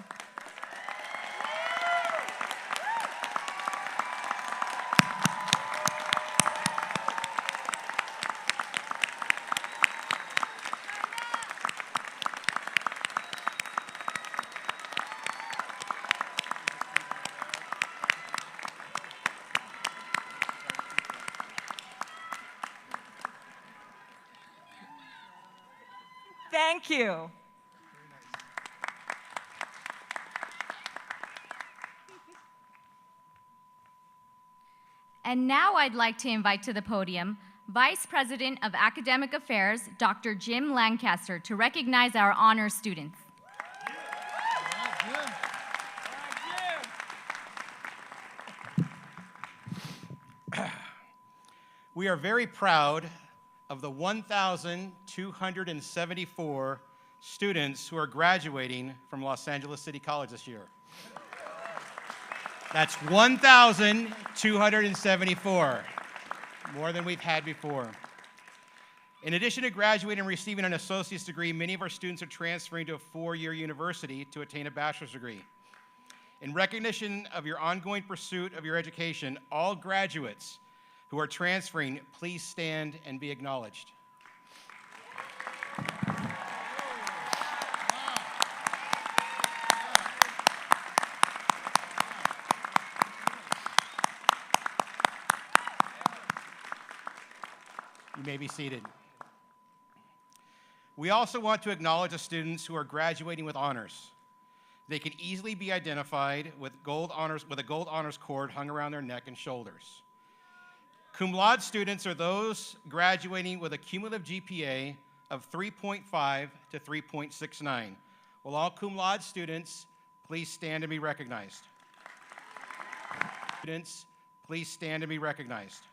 Thank you. And now I'd like to invite to the podium Vice President of Academic Affairs, Dr. Jim Lancaster, to recognize our honor students. We are very proud of the 1,274 students who are graduating from Los Angeles City College this year. That's 1,274, more than we've had before. In addition to graduating and receiving an associate's degree, many of our students are transferring to a four-year university to attain a bachelor's degree. In recognition of your ongoing pursuit of your education, all graduates who are transferring, please stand and be acknowledged. You may be seated. We also want to acknowledge the students who are graduating with honors. They can easily be identified with a gold honors cord hung around their neck and shoulders. Cum laude students are those graduating with a cumulative GPA of 3.5 to 3.69. Will all cum laude students please stand and be recognized? Students, please stand and be recognized.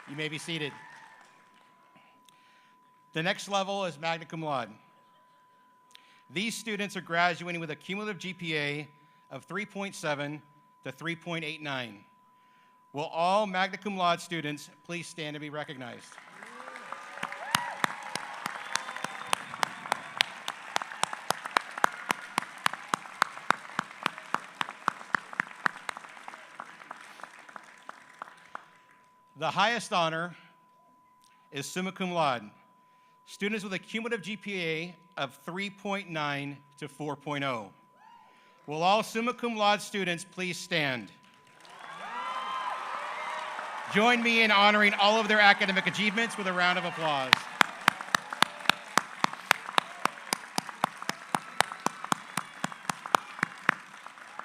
You may be seated. The next level is magna cum laude. These students are graduating with a cumulative GPA of 3.7 to 3.89. Will all magna cum laude students please stand and be recognized? The highest honor is summa cum laude. Students with a cumulative GPA of 3.9 to 4.0. Will all summa cum laude students please stand? Join me in honoring all of their academic achievements with a round of applause.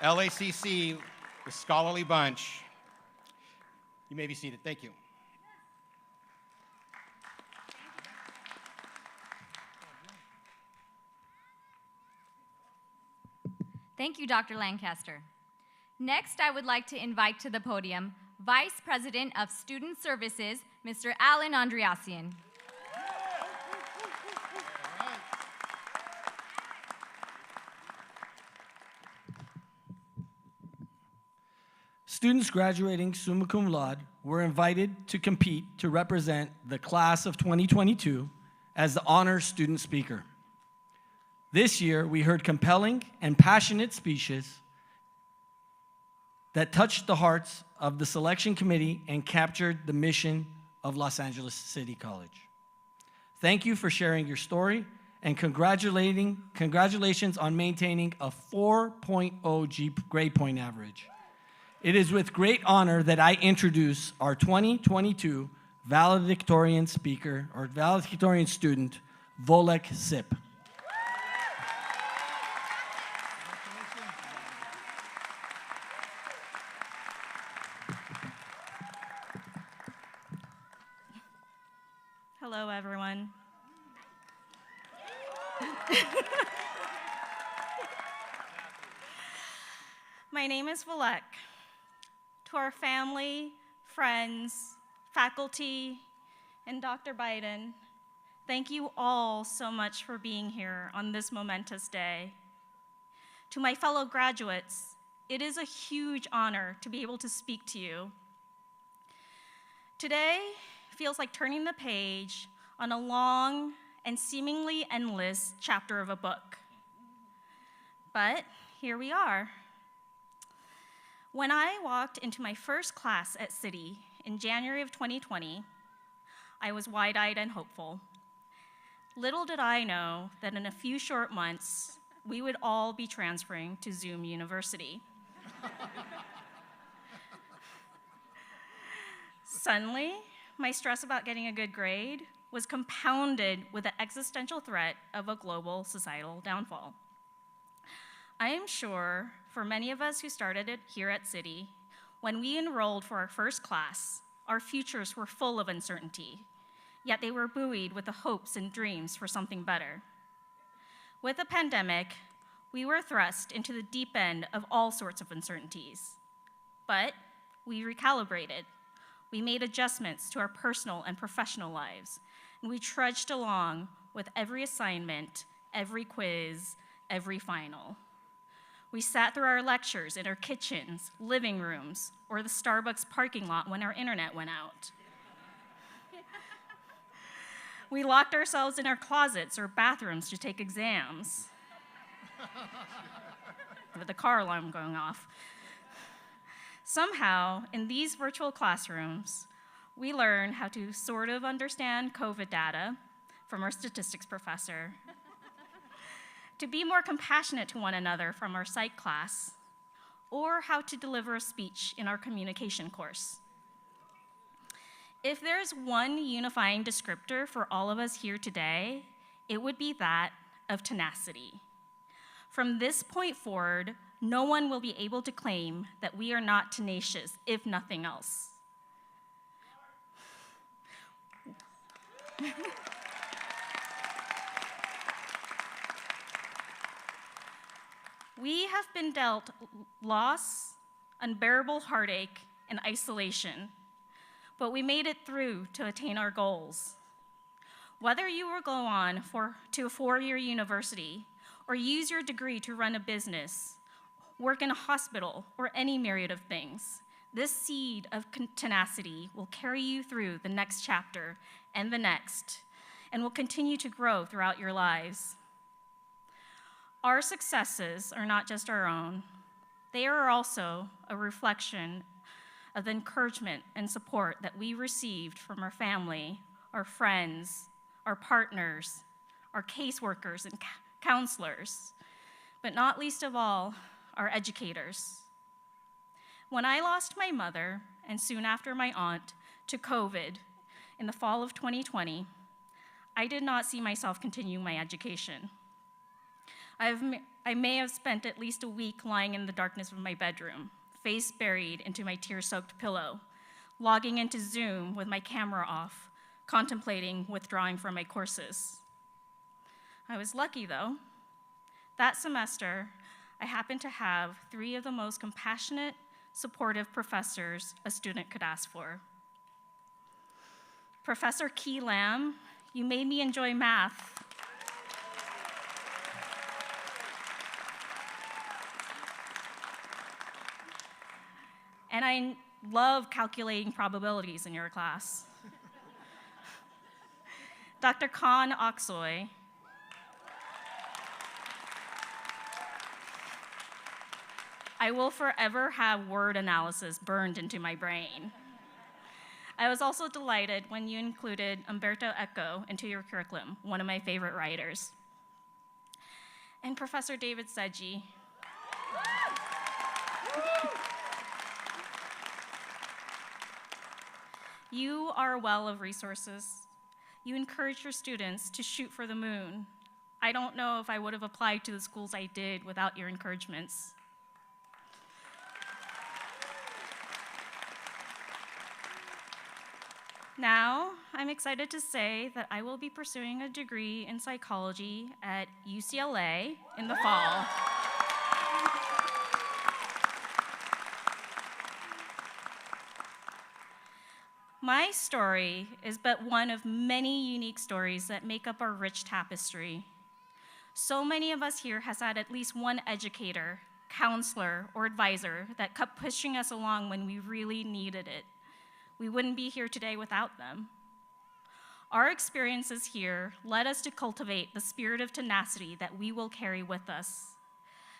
LACC, the scholarly bunch. You may be seated. Thank you. Thank you, Dr. Lancaster. Next, I would like to invite to the podium Vice President of Student Services, Mr. Alan Andreassian. Students graduating summa cum laude were invited to compete to represent the class of 2022 as the honor student speaker. This year, we heard compelling and passionate speeches that touched the hearts of the selection committee and captured the mission of Los Angeles City College. Thank you for sharing your story and congratulations on maintaining a 4.0 grade point average. It is with great honor that I introduce our 2022 valedictorian speaker or valedictorian student, Volek Sip. Hello, everyone. My name is Volek. To our family, friends, faculty, and Dr. Biden, thank you all so much for being here on this momentous day. To my fellow graduates, it is a huge honor to be able to speak to you. Today feels like turning the page on a long and seemingly endless chapter of a book. But here we are. When I walked into my first class at City in January of 2020, I was wide-eyed and hopeful. Little did I know that in a few short months, we would all be transferring to Zoom University. Suddenly, my stress about getting a good grade was compounded with the existential threat of a global societal downfall. I am sure for many of us who started it here at City, when we enrolled for our first class, our futures were full of uncertainty, yet they were buoyed with the hopes and dreams for something better. With the pandemic, we were thrust into the deep end of all sorts of uncertainties. But we recalibrated. We made adjustments to our personal and professional lives, and we trudged along with every assignment, every quiz, every final. We sat through our lectures in our kitchens, living rooms, or the Starbucks parking lot when our internet went out. We locked ourselves in our closets or bathrooms to take exams, with the car alarm going off. Somehow, in these virtual classrooms, we learn how to sort of understand COVID data from our statistics professor, to be more compassionate to one another from our psych class, or how to deliver a speech in our communication course. If there's one unifying descriptor for all of us here today, it would be that of tenacity. From this point forward, no one will be able to claim that we are not tenacious, if nothing else. We have been dealt loss, unbearable heartache, and isolation, but we made it through to attain our goals. Whether you will go on to a four-year university or use your degree to run a business, work in a hospital, or any myriad of things, this seed of tenacity will carry you through the next chapter and the next, and will continue to grow throughout your lives. Our successes are not just our own. They are also a reflection of the encouragement and support that we received from our family, our friends, our partners, our caseworkers and counselors, but not least of all, our educators. When I lost my mother, and soon after my aunt, to COVID in the fall of 2020, I did not see myself continuing my education. I may have spent at least a week lying in the darkness of my bedroom, face buried into my tear-soaked pillow, logging into Zoom with my camera off, contemplating withdrawing from my courses. I was lucky, though. That semester, I happened to have three of the most compassionate, supportive professors a student could ask for. Professor Key Lam, you made me enjoy math. And I love calculating probabilities in your class. Dr. Khan Oksoy, I will forever have word analysis burned into my brain. I was also delighted when you included Umberto Eco into your curriculum, one of my favorite writers. And Professor David Seji, you are a well of resources. You encourage your students to shoot for the moon. I don't know if I would have applied to the schools I did without your encouragements. Now, I'm excited to say that I will be pursuing a degree in psychology at UCLA in the fall. My story is but one of many unique stories that make up our rich tapestry. So many of us here has had at least one educator, counselor, or advisor that kept pushing us along when we really needed it. We wouldn't be here today without them. Our experiences here led us to cultivate the spirit of tenacity that we will carry with us.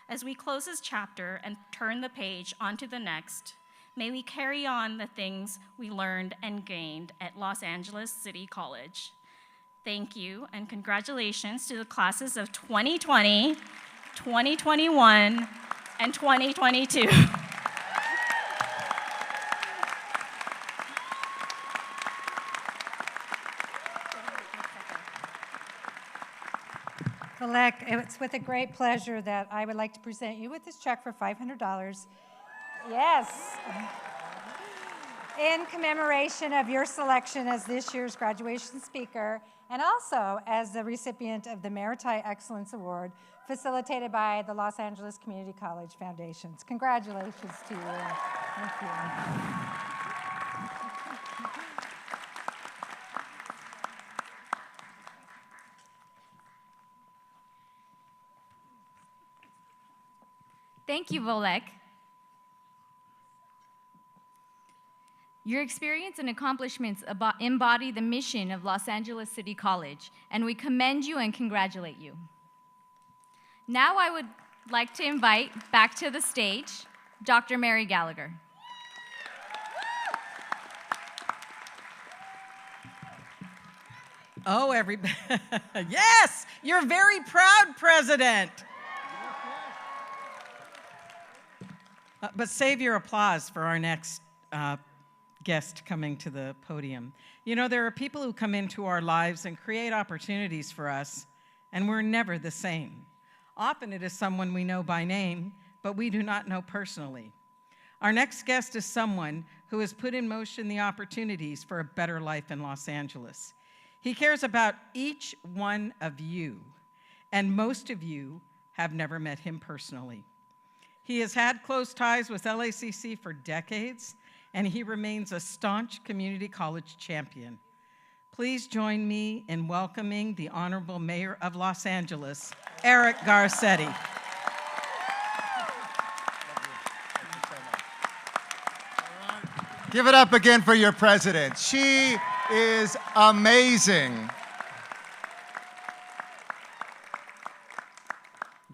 As we close this chapter and turn the page onto the next, may we carry on the things we learned and gained at Los Angeles City College. Thank you, and congratulations to the classes of 2020, 2021, and 2022. Vivek, it's with a great pleasure that I would like to present you with this check for $500. Yes. In commemoration of your selection as this year's graduation speaker, and also as the recipient of the Maritime Excellence Award, facilitated by the Los Angeles Community College Foundations. Congratulations to you. Thank you. Thank you, Volek. Your experience and accomplishments embody the mission of Los Angeles City College, and we commend you and congratulate you. Now I would like to invite back to the stage Dr. Mary Gallagher. Oh, everybody. Yes, you're very proud, President. But save your applause for our next guest coming to the podium. You know, there are people who come into our lives and create opportunities for us, and we're never the same. Often it is someone we know by name, but we do not know personally. Our next guest is someone who has put in motion the opportunities for a better life in Los Angeles. He cares about each one of you, and most of you have never met him personally. He has had close ties with LACC for decades, and he remains a staunch community college champion. Please join me in welcoming the Honorable Mayor of Los Angeles, Eric Garcetti. Give it up again for your president. She is amazing.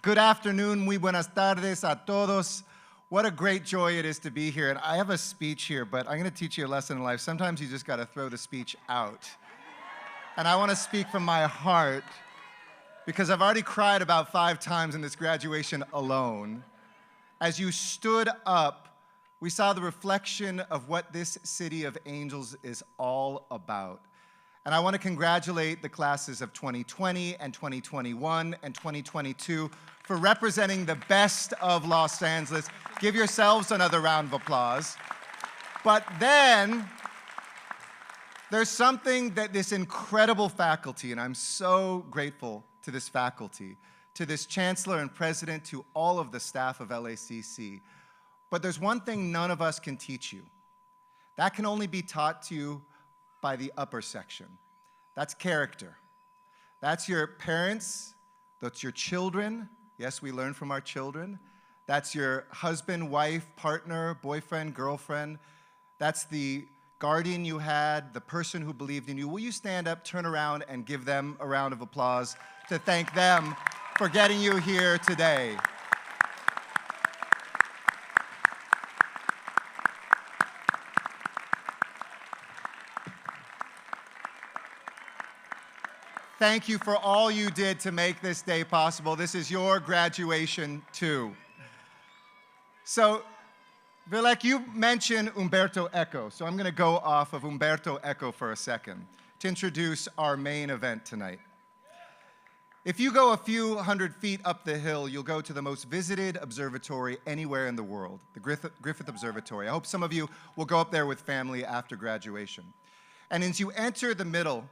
Good afternoon, muy buenas tardes a todos. What a great joy it is to be here. And I have a speech here, but I'm going to teach you a lesson in life. Sometimes you just got to throw the speech out. And I want to speak from my heart because I've already cried about 5 times in this graduation alone. As you stood up, we saw the reflection of what this city of angels is all about. And I want to congratulate the classes of 2020 and 2021 and 2022 for representing the best of Los Angeles. Give yourselves another round of applause. But then, there's something that this incredible faculty, and I'm so grateful to this faculty, to this chancellor and president, to all of the staff of LACC. But there's one thing none of us can teach you. That can only be taught to you by the upper section. That's character. That's your parents, that's your children. Yes, we learn from our children. That's your husband, wife, partner, boyfriend, girlfriend. That's the guardian you had, the person who believed in you. Will you stand up, turn around, and give them a round of applause to thank them for getting you here today? Thank you for all you did to make this day possible. This is your graduation, too. So, Vivek, you mentioned Umberto Eco, so I'm going to go off of Umberto Eco for a second to introduce our main event tonight. If you go a few hundred feet up the hill, you'll go to the most visited observatory anywhere in the world, the Griffith Observatory. I hope some of you will go up there with family after graduation. And as you enter the middle,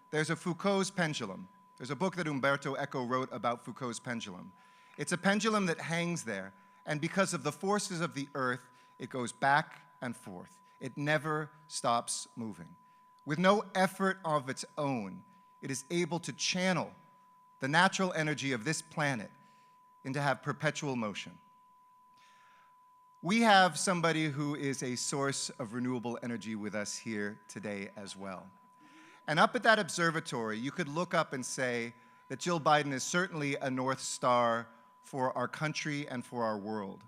there's a Foucault's pendulum. There's a book that Umberto Eco wrote about Foucault's pendulum. It's a pendulum that hangs there, and because of the forces of the earth, it goes back and forth. It never stops moving. With no effort of its own, it is able to channel the natural energy of this planet into have perpetual motion. We have somebody who is a source of renewable energy with us here today as well. And up at that observatory, you could look up and say that Jill Biden is certainly a North Star for our country and for our world.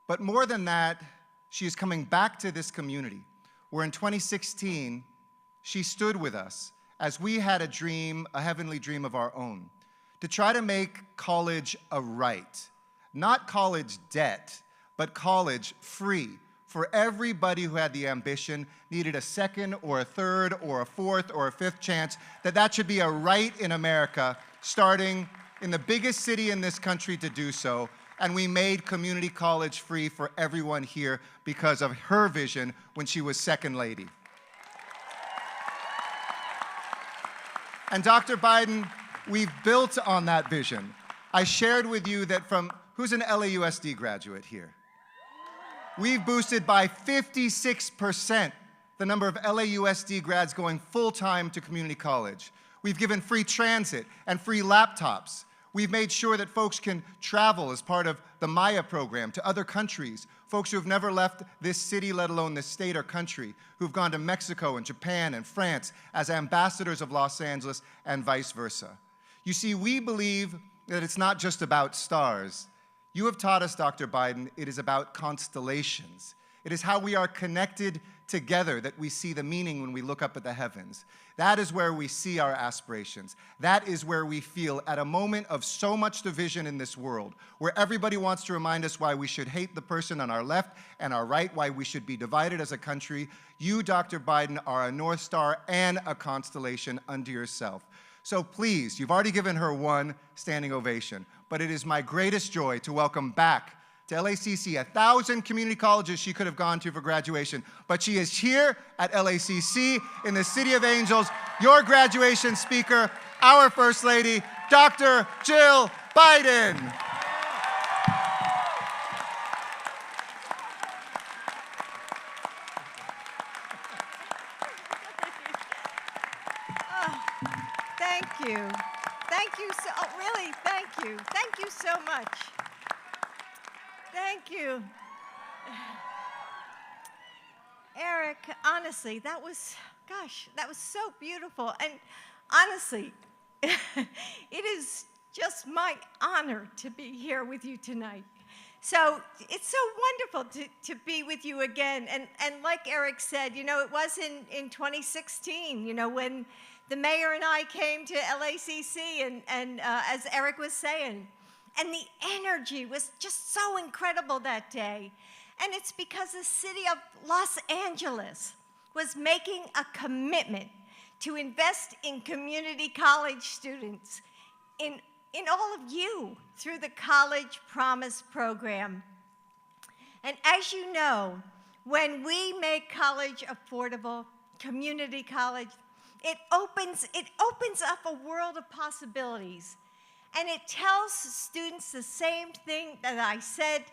But more than that, she is coming back to this community, where in 2016, she stood with us as we had a dream, a heavenly dream of our own, to try to make college a right. Not college debt, but college free for everybody who had the ambition, needed a second or a third or a fourth or a fifth chance, that should be a right in America starting in the biggest city in this country to do so, and we made community college free for everyone here because of her vision when she was second lady. And Dr. Biden, we've built on that vision. I shared with you that who's an LAUSD graduate here? We've boosted by 56% the number of LAUSD grads going full-time to community college. We've given free transit and free laptops. We've made sure that folks can travel as part of the Maya program to other countries, folks who have never left this city, let alone this state or country, who've gone to Mexico and Japan and France as ambassadors of Los Angeles and vice versa. You see, we believe that it's not just about stars. You have taught us, Dr. Biden, it is about constellations. It is how we are connected together that we see the meaning when we look up at the heavens. That is where we see our aspirations. That is where we feel at a moment of so much division in this world, where everybody wants to remind us why we should hate the person on our left and our right, why we should be divided as a country. You, Dr. Biden, are a North Star and a constellation unto yourself. So please, you've already given her one standing ovation, but it is my greatest joy to welcome back to LACC 1,000 community colleges she could have gone to for graduation, but she is here at LACC in the City of Angels, your graduation speaker, our First Lady, Dr. Jill Biden. Thank you. Thank you so, really, thank you. Thank you so much. Thank you. Eric, honestly, that was so beautiful. And honestly, it is just my honor to be here with you tonight. So it's so wonderful to be with you again. And like Eric said, you know, it was in 2016, you know, when the mayor and I came to LACC, and as Eric was saying, and the energy was just so incredible that day. And it's because the city of Los Angeles was making a commitment to invest in community college students, in all of you, through the College Promise program. And as you know, when we make college affordable, community college, it opens up a world of possibilities. And it tells students the same thing that I said,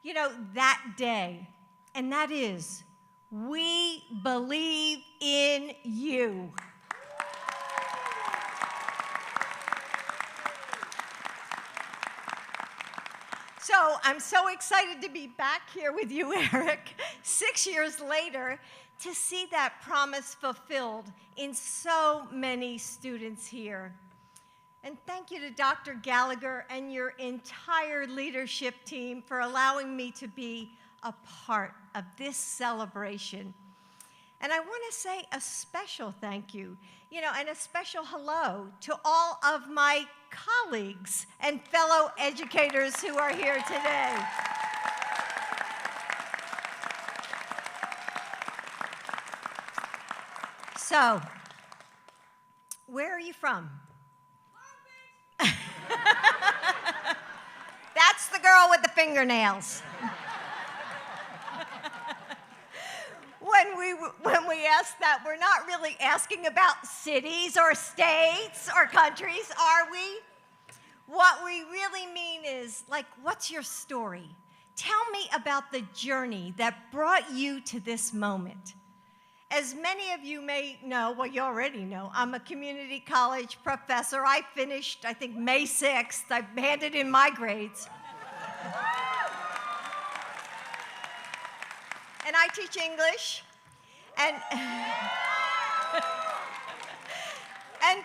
you know, that day. And that is, we believe in you. So I'm so excited to be back here with you, Eric, 6 years later, to see that promise fulfilled in so many students here. And thank you to Dr. Gallagher and your entire leadership team for allowing me to be a part of this celebration. And I want to say a special thank you, you know, and a special hello to all of my colleagues and fellow educators who are here today. So, where are you from? That's the girl with the fingernails. When we ask that, we're not really asking about cities or states or countries, are we? What we really mean is, like, what's your story? Tell me about the journey that brought you to this moment. As many of you may know, well, you already know, I'm a community college professor. I finished, I think, May 6th. I handed in my grades. And I teach English. And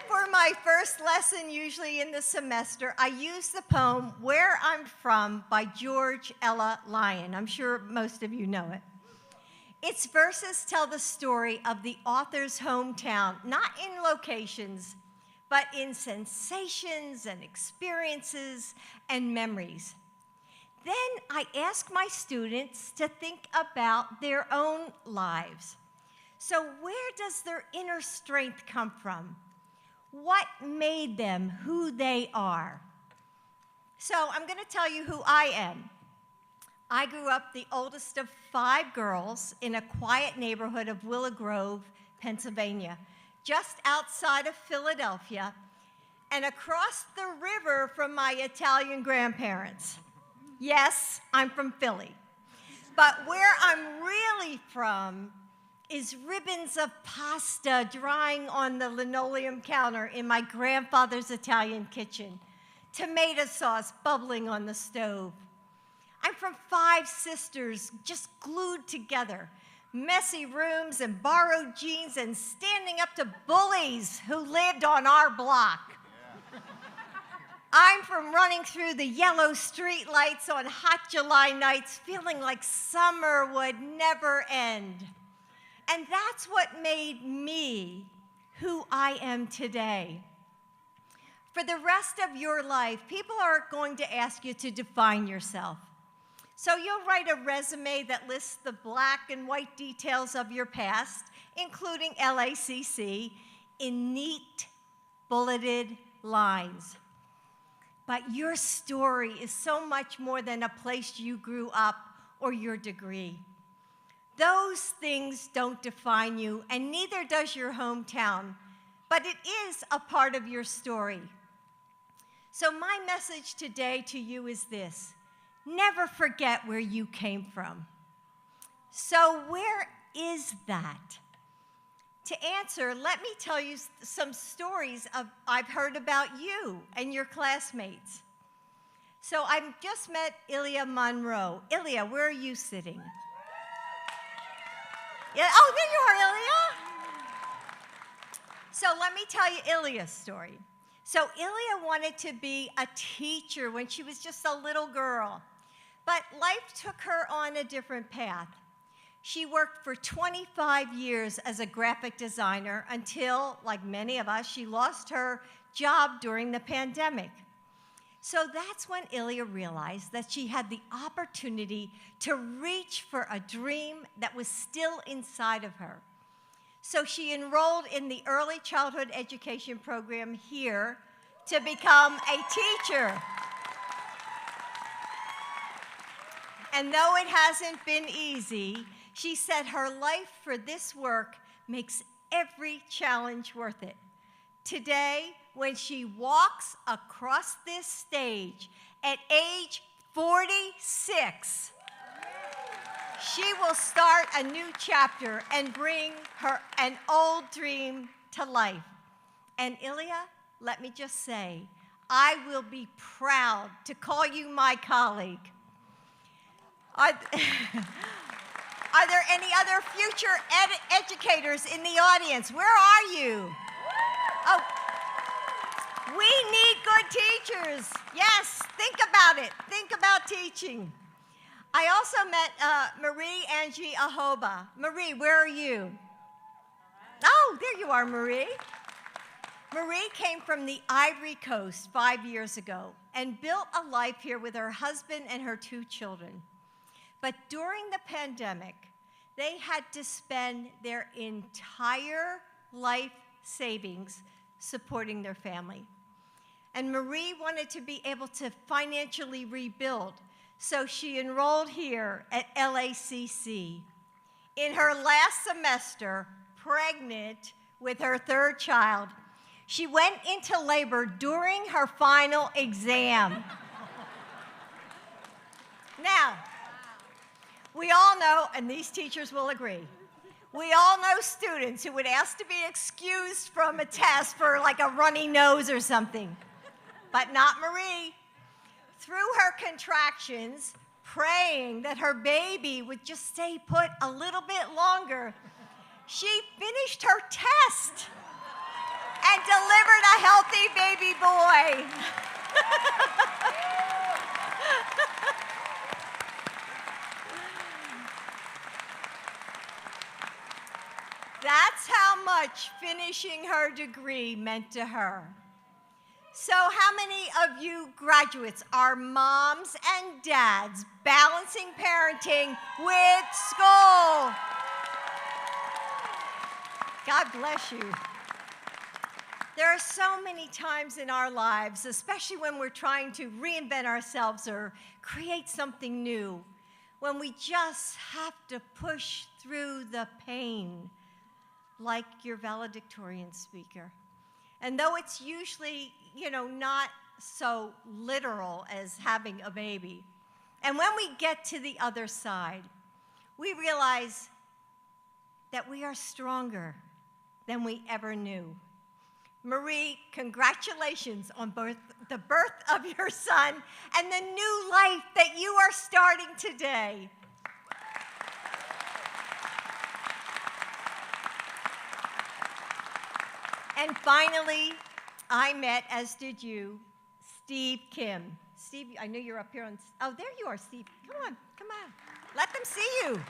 for my first lesson, usually in the semester, I use the poem Where I'm From by George Ella Lyon. I'm sure most of you know it. Its verses tell the story of the author's hometown, not in locations, but in sensations and experiences and memories. Then I ask my students to think about their own lives. So where does their inner strength come from? What made them who they are? So I'm going to tell you who I am. I grew up the oldest of 5 girls in a quiet neighborhood of Willow Grove, Pennsylvania, just outside of Philadelphia and across the river from my Italian grandparents. Yes, I'm from Philly. But where I'm really from is ribbons of pasta drying on the linoleum counter in my grandfather's Italian kitchen, tomato sauce bubbling on the stove. I'm from 5 sisters just glued together, messy rooms and borrowed jeans and standing up to bullies who lived on our block. I'm from running through the yellow street lights on hot July nights, feeling like summer would never end. And that's what made me who I am today. For the rest of your life, people are going to ask you to define yourself. So you'll write a resume that lists the black and white details of your past, including LACC, in neat, bulleted lines. But your story is so much more than a place you grew up or your degree. Those things don't define you, and neither does your hometown, but it is a part of your story. So my message today to you is this: never forget where you came from. So where is that? To answer, let me tell you some stories I've heard about you and your classmates. So I've just met Ilya Monroe. Ilya, where are you sitting? Yeah, oh, there you are, Ilya. So let me tell you Ilya's story. So Ilya wanted to be a teacher when she was just a little girl, but life took her on a different path. She worked for 25 years as a graphic designer until, like many of us, she lost her job during the pandemic. So that's when Ilya realized that she had the opportunity to reach for a dream that was still inside of her. So she enrolled in the early childhood education program here to become a teacher. And though it hasn't been easy, she said her life for this work makes every challenge worth it. Today, when she walks across this stage at age 46, she will start a new chapter and bring an old dream to life. And Ilya, let me just say, I will be proud to call you my colleague. Are there any other future educators in the audience? Where are you? Oh, we need good teachers. Yes, think about it. Think about teaching. I also met Marie Angie Ahoba. Marie, where are you? Oh, there you are, Marie. Marie came from the Ivory Coast 5 years ago and built a life here with her husband and her 2 children. But during the pandemic, they had to spend their entire life savings supporting their family. And Marie wanted to be able to financially rebuild, so she enrolled here at LACC. In her last semester, pregnant with her 3rd child, she went into labor during her final exam. Now, we all know, and these teachers will agree, we all know students who would ask to be excused from a test for like a runny nose or something, but not Marie. Through her contractions, praying that her baby would just stay put a little bit longer, she finished her test and delivered a healthy baby boy. That's how much finishing her degree meant to her. So how many of you graduates are moms and dads balancing parenting with school? God bless you. There are so many times in our lives, especially when we're trying to reinvent ourselves or create something new, when we just have to push through the pain, like your valedictorian speaker. And though it's usually, not so literal as having a baby, and when we get to the other side, we realize that we are stronger than we ever knew. Marie, congratulations on the birth of your son and the new life that you are starting today. And finally, I met, as did you, Steve Kim. Steve, I know you're up here on, oh, there you are, Steve. Come on. Let them see you.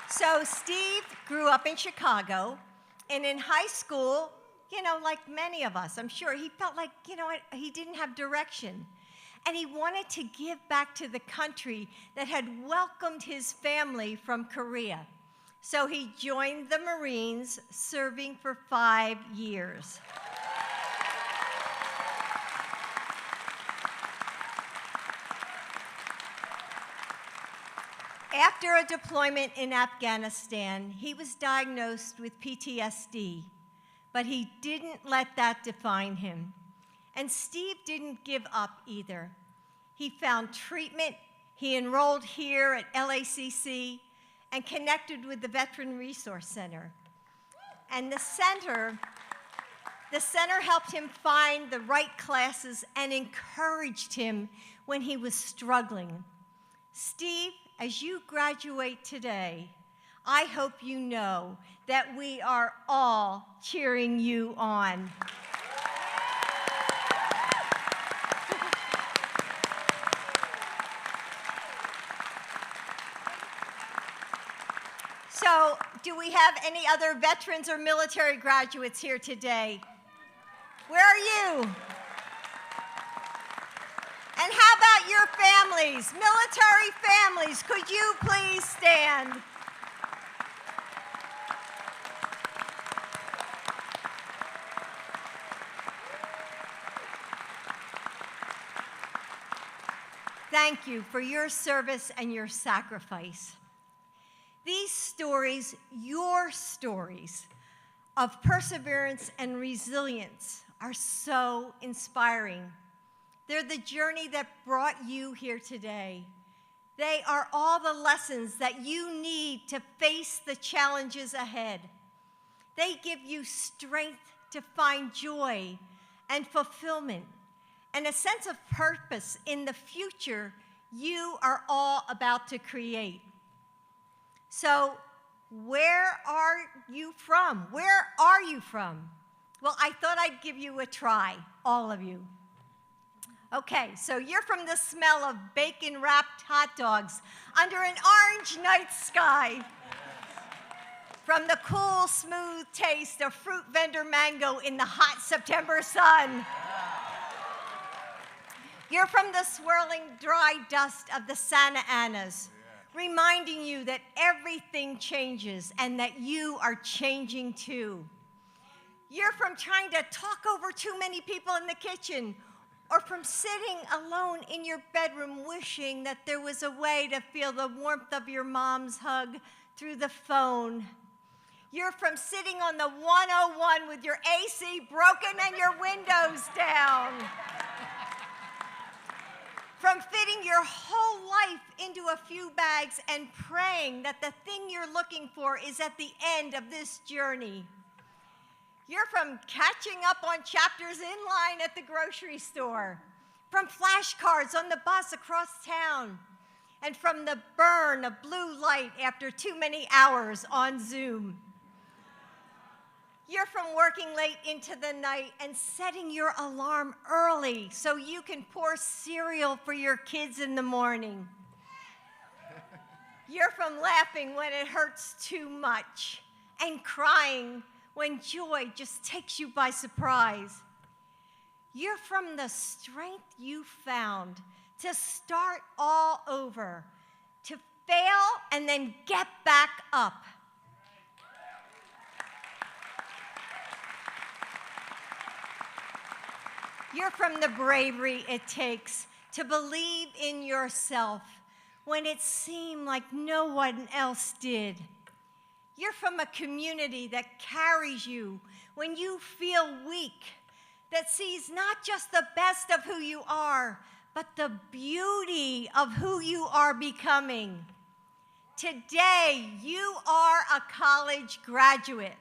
So Steve grew up in Chicago, and in high school, like many of us, I'm sure, he felt like, he didn't have direction. And he wanted to give back to the country that had welcomed his family from Korea. So he joined the Marines, serving for 5 years. After a deployment in Afghanistan, he was diagnosed with PTSD, but he didn't let that define him. And Steve didn't give up either. He found treatment, he enrolled here at LACC, and connected with the Veteran Resource Center. And the center helped him find the right classes and encouraged him when he was struggling. Steve, as you graduate today, I hope you know that we are all cheering you on. So, do we have any other veterans or military graduates here today? Where are you? And how about your families, military families? Could you please stand? Thank you for your service and your sacrifice. These stories, your stories of perseverance and resilience, are so inspiring. They're the journey that brought you here today. They are all the lessons that you need to face the challenges ahead. They give you strength to find joy and fulfillment and a sense of purpose in the future you are all about to create. So, where are you from? Where are you from? Well, I thought I'd give you a try, all of you. Okay, so you're from the smell of bacon-wrapped hot dogs under an orange night sky. From the cool, smooth taste of fruit vendor mango in the hot September sun. You're from the swirling dry dust of the Santa Anas, reminding you that everything changes and that you are changing too. You're from trying to talk over too many people in the kitchen, or from sitting alone in your bedroom wishing that there was a way to feel the warmth of your mom's hug through the phone. You're from sitting on the 101 with your AC broken and your windows down. From fitting your whole life into a few bags and praying that the thing you're looking for is at the end of this journey. You're from catching up on chapters in line at the grocery store, from flashcards on the bus across town, and from the burn of blue light after too many hours on Zoom. You're from working late into the night and setting your alarm early so you can pour cereal for your kids in the morning. You're from laughing when it hurts too much and crying when joy just takes you by surprise. You're from the strength you found to start all over, fail, and then get back up. You're from the bravery it takes to believe in yourself when it seemed like no one else did. You're from a community that carries you when you feel weak, that sees not just the best of who you are, but the beauty of who you are becoming. Today, you are a college graduate.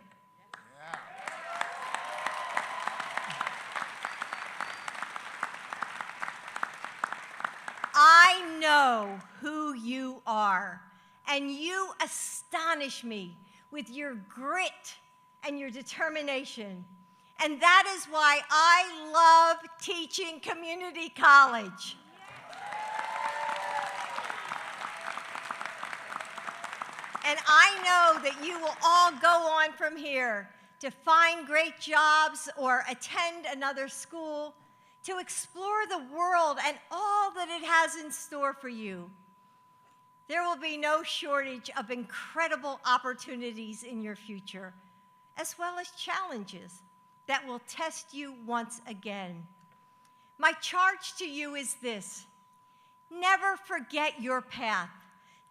I know who you are, and you astonish me with your grit and your determination. And that is why I love teaching community college. And I know that you will all go on from here to find great jobs or attend another school, to explore the world and all that it has in store for you. There will be no shortage of incredible opportunities in your future, as well as challenges that will test you once again. My charge to you is this: never forget your path,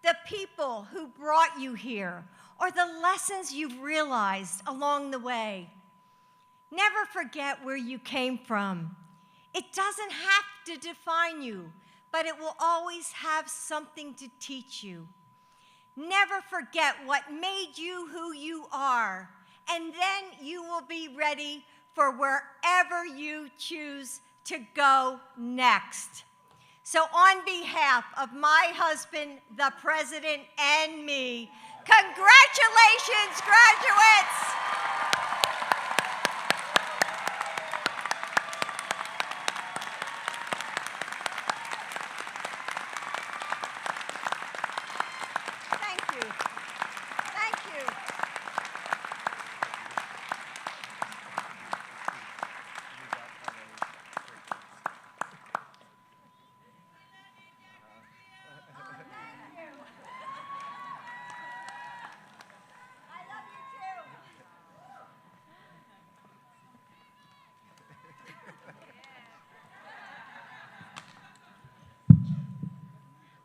the people who brought you here, or the lessons you've realized along the way. Never forget where you came from. It doesn't have to define you, but it will always have something to teach you. Never forget what made you who you are, and then you will be ready for wherever you choose to go next. So on behalf of my husband, the president, and me, congratulations, graduates!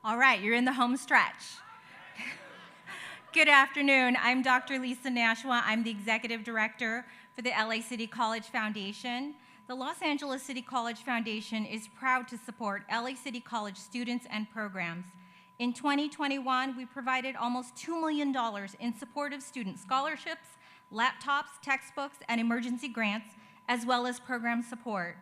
All right, you're in the home stretch. Good afternoon. I'm Dr. Lisa Nashua. I'm the Executive Director for the LA City College Foundation. The Los Angeles City College Foundation is proud to support LA City College students and programs. In 2021, we provided almost $2 million in support of student scholarships, laptops, textbooks, and emergency grants, as well as program support.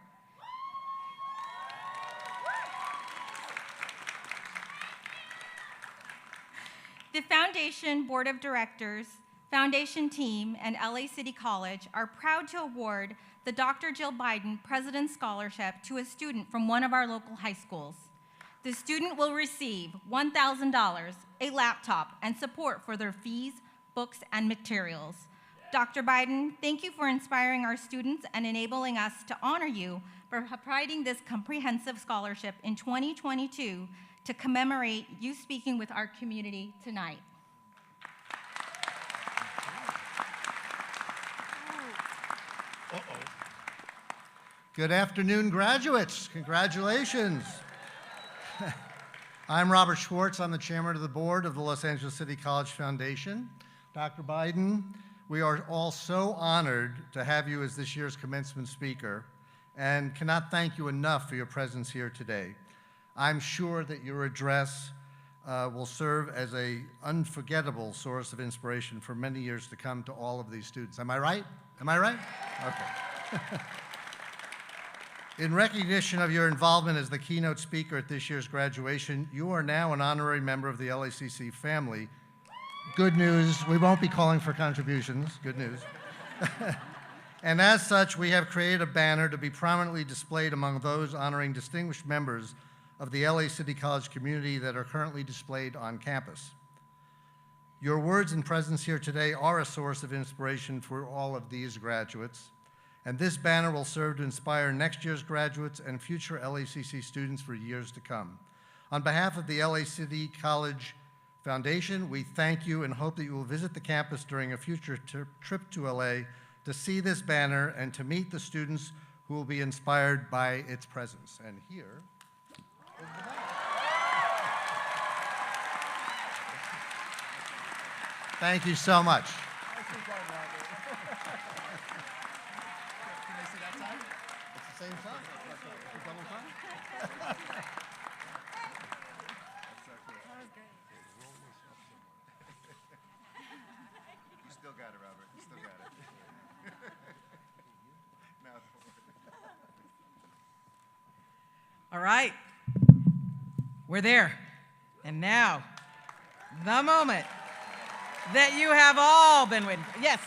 The Foundation Board of Directors, Foundation team, and LA City College are proud to award the Dr. Jill Biden President's Scholarship to a student from one of our local high schools. The student will receive $1,000, a laptop, and support for their fees, books, and materials. Dr. Biden, thank you for inspiring our students and enabling us to honor you for providing this comprehensive scholarship in 2022 to commemorate you speaking with our community tonight. Good afternoon, graduates. Congratulations. I'm Robert Schwartz. I'm the chairman of the board of the Los Angeles City College Foundation. Dr. Biden, we are all so honored to have you as this year's commencement speaker and cannot thank you enough for your presence here today. I'm sure that your address will serve as an unforgettable source of inspiration for many years to come to all of these students. Am I right? Am I right? Okay. In recognition of your involvement as the keynote speaker at this year's graduation, you are now an honorary member of the LACC family. Good news, we won't be calling for contributions, good news. And as such, we have created a banner to be prominently displayed among those honoring distinguished members of the LA City College community that are currently displayed on campus. Your words and presence here today are a source of inspiration for all of these graduates, and this banner will serve to inspire next year's graduates and future LACC students for years to come. On behalf of the LA City College Foundation, we thank you and hope that you will visit the campus during a future trip to LA to see this banner and to meet the students who will be inspired by its presence. And here is the banner. Thank you so much. Can I see that side? It's the same side. It's double time? You still got it, Robert. You still got it. No, don't worry. All right. We're there. And now, the moment that you have all been waiting for. Yes.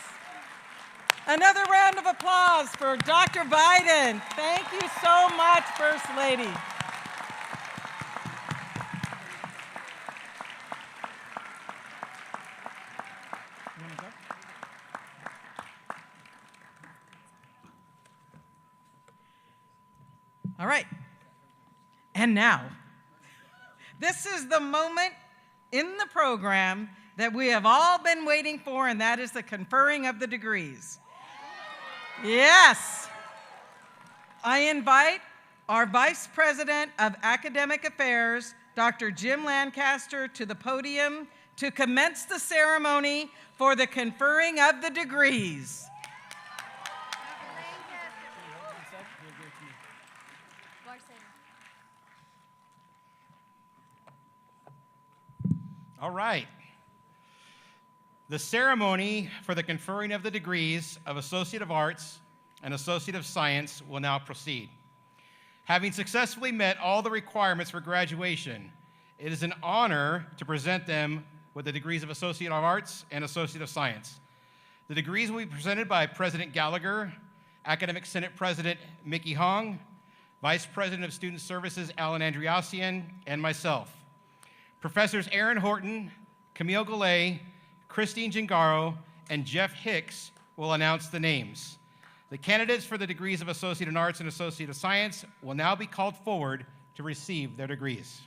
Another round of applause for Dr. Biden. Thank you so much, First Lady. All right. And now, this is the moment in the program that we have all been waiting for, and that is the conferring of the degrees. Yes. I invite our Vice President of Academic Affairs, Dr. Jim Lancaster, to the podium to commence the ceremony for the conferring of the degrees. All right. The ceremony for the conferring of the degrees of Associate of Arts and Associate of Science will now proceed. Having successfully met all the requirements for graduation, it is an honor to present them with the degrees of Associate of Arts and Associate of Science. The degrees will be presented by President Gallagher, Academic Senate President Mickey Hong, Vice President of Student Services Alan Andreassian, and myself. Professors Aaron Horton, Camille Goulet, Christine Gingaro, and Jeff Hicks will announce the names. The candidates for the degrees of Associate in Arts and Associate of Science will now be called forward to receive their degrees.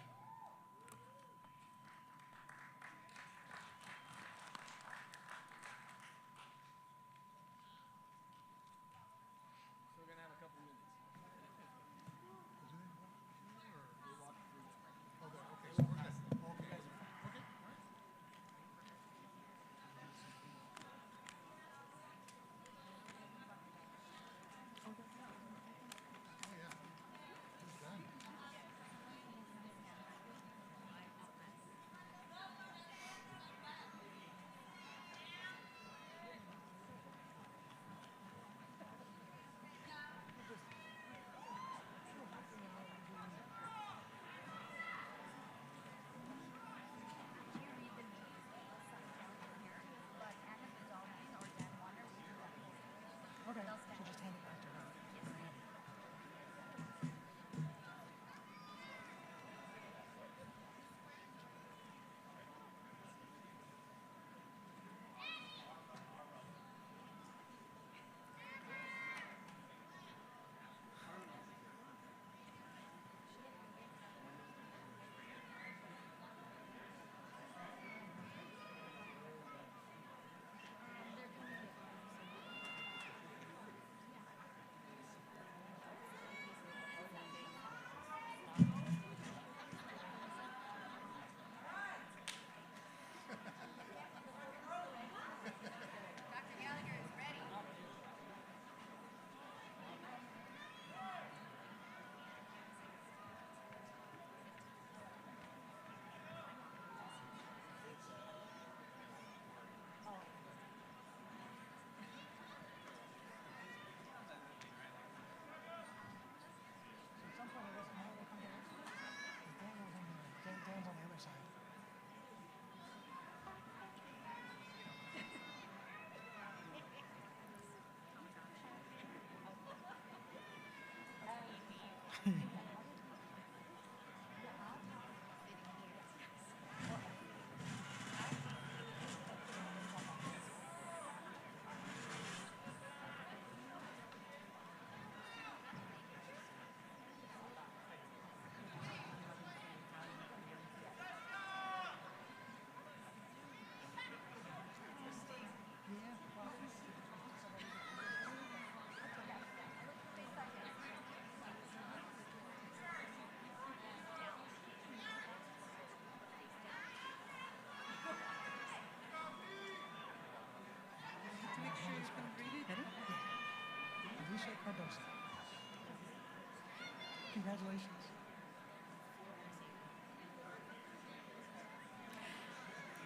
Congratulations.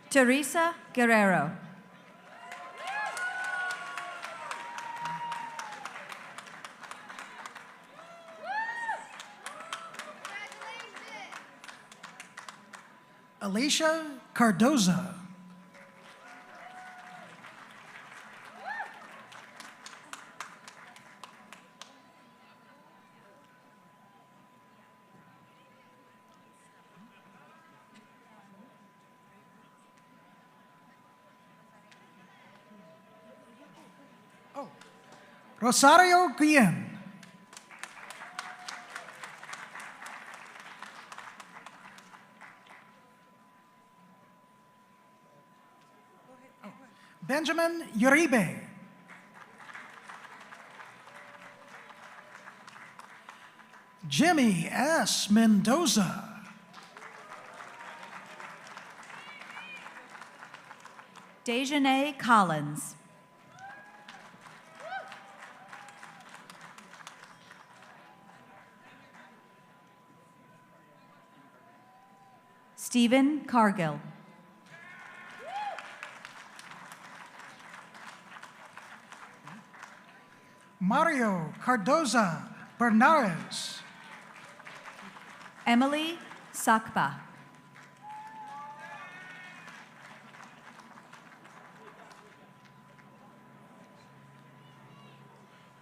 Teresa Guerrero. Alicia Cardoza. Rosario Guillen. Benjamin Uribe. Jimmy S. Mendoza. Dejanay Collins. Stephen Cargill. Mario Cardoza Bernarez. Emily Sakba.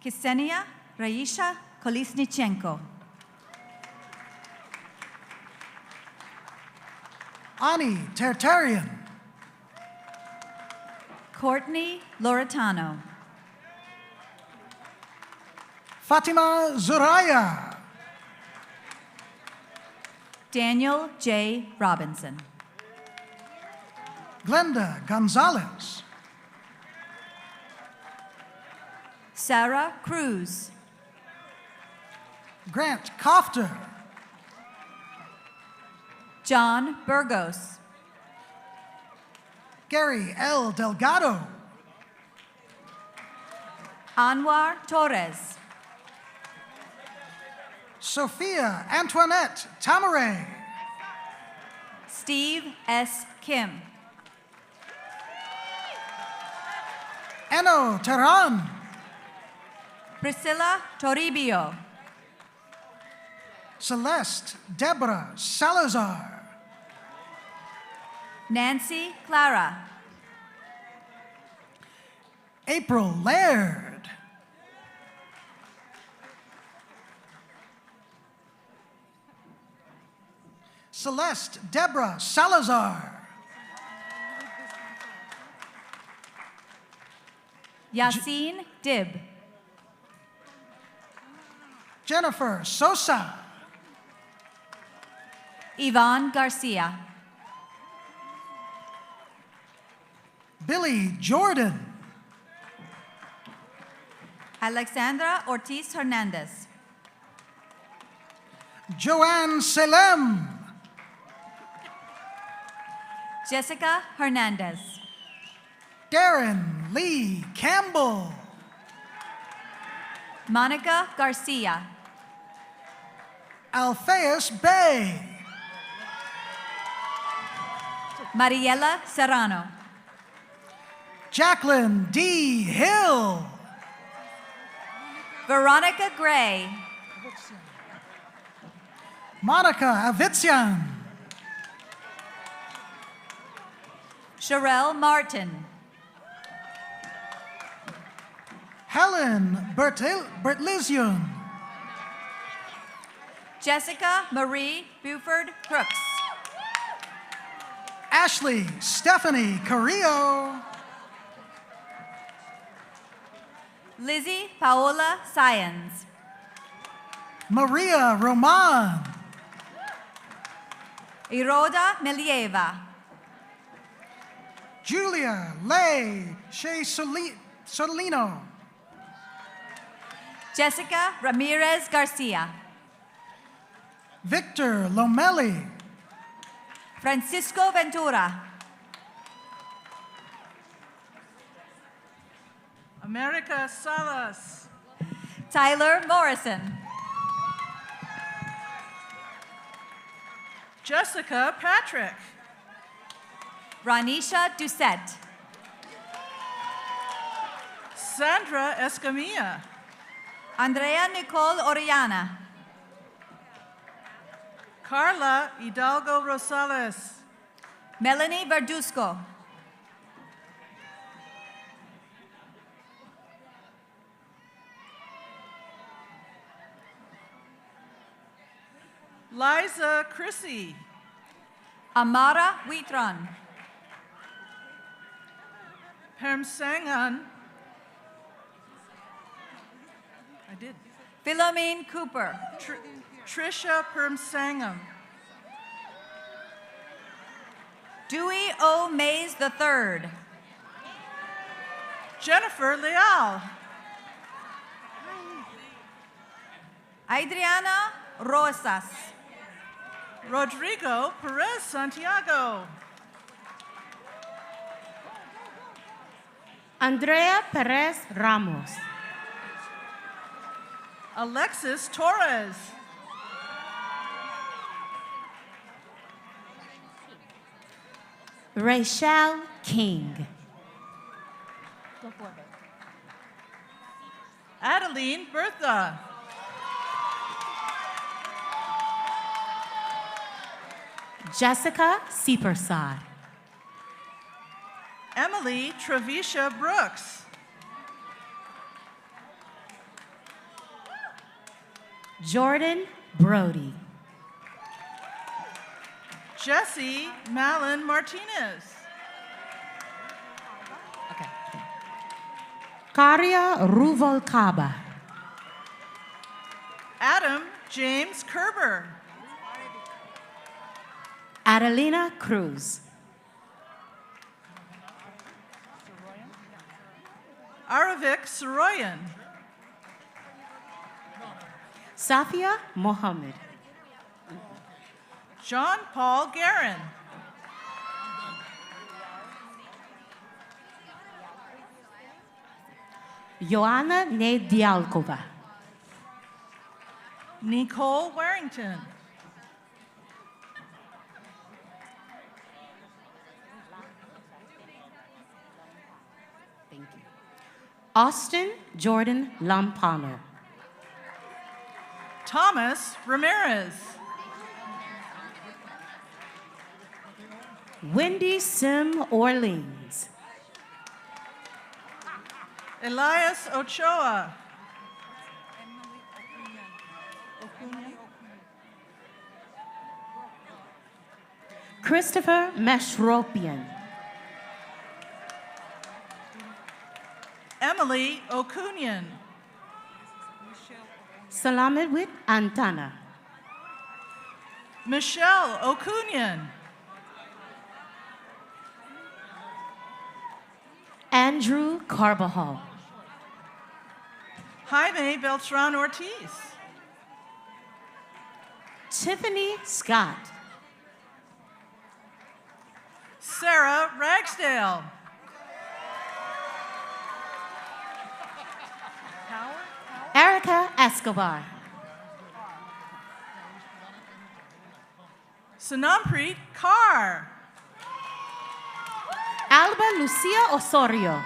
Ksenia Raisha Kolesnichenko. Ani Tertarian. Courtney Loretano. Fatima Zuraya. Daniel J. Robinson. Glenda Gonzalez. Sarah Cruz. Grant Kofter. John Burgos. Gary L. Delgado. Anwar Torres. Sophia Antoinette Tamaray. Steve S. Kim. Eno Tehran. Priscilla Toribio. Celeste Deborah Salazar. Nancy Clara. April Laird. Celeste Deborah Salazar. Yassine Dib. Jennifer Sosa. Yvonne Garcia. Billy Jordan. Alexandra Ortiz Hernandez. Joanne Selem. Jessica Hernandez. Darren Lee Campbell. Monica Garcia. Alphaeus Bay. Mariela Serrano. Jacqueline D. Hill. Veronica Gray. Monica Avitzian. Sherelle Martin. Helen Bertlizion. Jessica Marie Buford Crooks. Ashley Stephanie Carrillo. Lizzie Paola Sayans. Maria Roman. Iroda Melieva. Julia Lay Shea Solino. Jessica Ramirez Garcia. Victor Lomeli. Francisco Ventura. America Salas. Tyler Morrison. Jessica Patrick. Ranisha Doucette. Sandra Escamilla. Andrea Nicole Oriana. Carla Hidalgo Rosales. Melanie Verduzco. Liza Chrissy. Amara Huitron. Permsangan. I did. Philomene Cooper. Trisha Permsangam. Dewey O. Mays III. Jennifer Leal. Adriana Rosas. Rodrigo Perez Santiago. Andrea Perez Ramos. Alexis Torres. Rachel King. Adeline Bertha. Jessica Seepersad. Emily Trevisha Brooks. Jordan Brody. Jesse Malin Martinez. Karia Ruvalcaba. Adam James Kerber. Adelina Cruz. Aravik Soroyan. Safia Mohammed. John Paul Guerin. Joanna Nedialkova. Nicole Warrington. Austin Jordan Lampano. Thomas Ramirez. Wendy Sim Orleans. Elias Ochoa. Christopher Meshropian. Emily Okunian. Salamedwit Antana. Michelle Okunian. Andrew Carbajal. Jaime Beltran Ortiz. Tiffany Scott. Sarah Ragsdale. Erica Escobar. Sanampreet Kaur. Alba Lucia Osorio.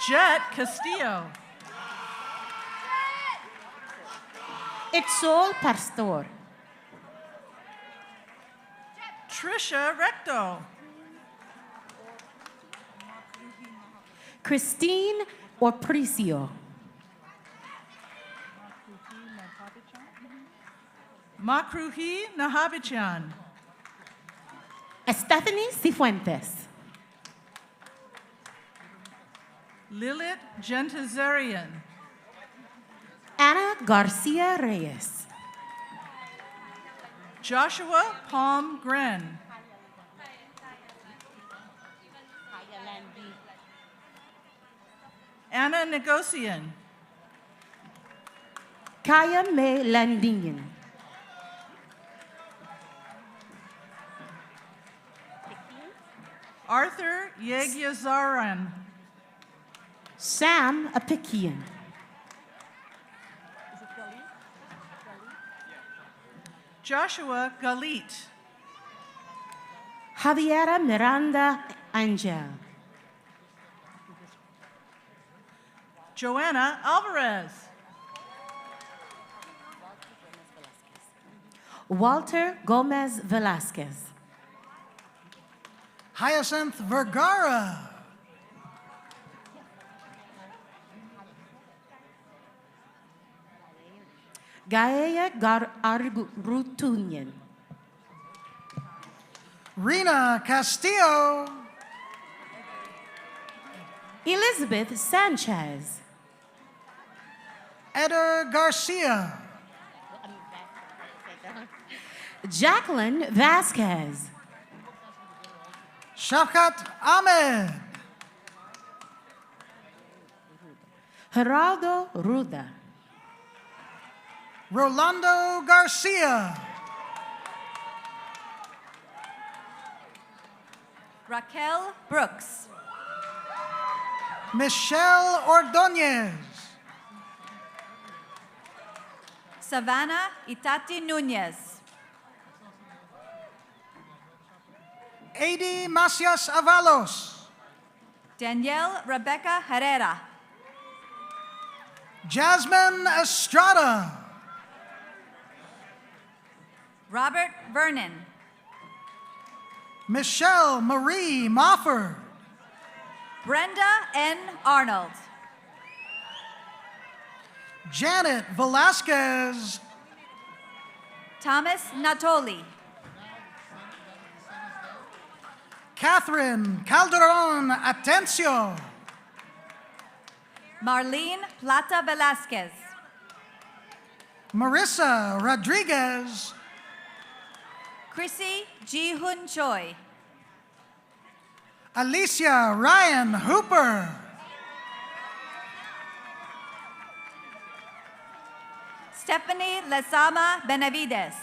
Jet Castillo. Itzol Pastor. Trisha Recto. Christine Orpricio. Makruhi Nahabichan. Stephanie Cifuentes. Lilith Gentazarian. Ana Garcia Reyes. Joshua Palm Gren. Anna Negocian. Kaya May Landinian. Arthur Yegyazaran. Sam Apikian. Joshua Galit. Javiera Miranda Angel. Joanna Alvarez. Walter Gomez Velasquez. Hyacinth Vergara. Gaia Argutunian. Rena Castillo. Elizabeth Sanchez. Eder Garcia. Jacqueline Vasquez. Shafkat Ahmed. Geraldo Ruda. Rolando Garcia. Raquel Brooks. Michelle Ordonez. Savannah Itati Nunez. Adi Macias Avalos. Danielle Rebecca Herrera. Jasmine Estrada. Robert Vernon. Michelle Marie Mofford. Brenda N. Arnold. Janet Velasquez. Thomas Natoli. Catherine Calderon Atencio. Marlene Plata Velasquez. Marissa Rodriguez. Chrissy Ji Hun Choi. Alicia Ryan Hooper. Stephanie Lesama Benavides.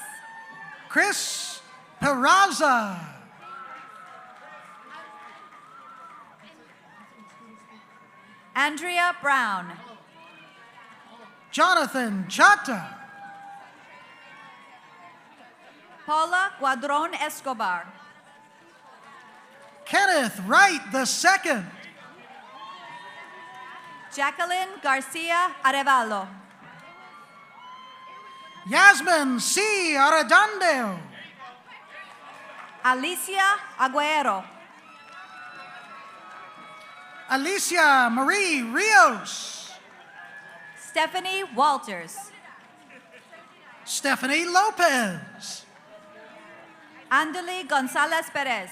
Chris Peraza. Andrea Brown. Jonathan Chata. Paula Guadron Escobar. Kenneth Wright II. Jacqueline Garcia Arevalo. Yasmin C. Arredondo. Alicia Aguero. Alicia Marie Rios. Stephanie Walters. Stephanie Lopez. Andali Gonzalez Perez.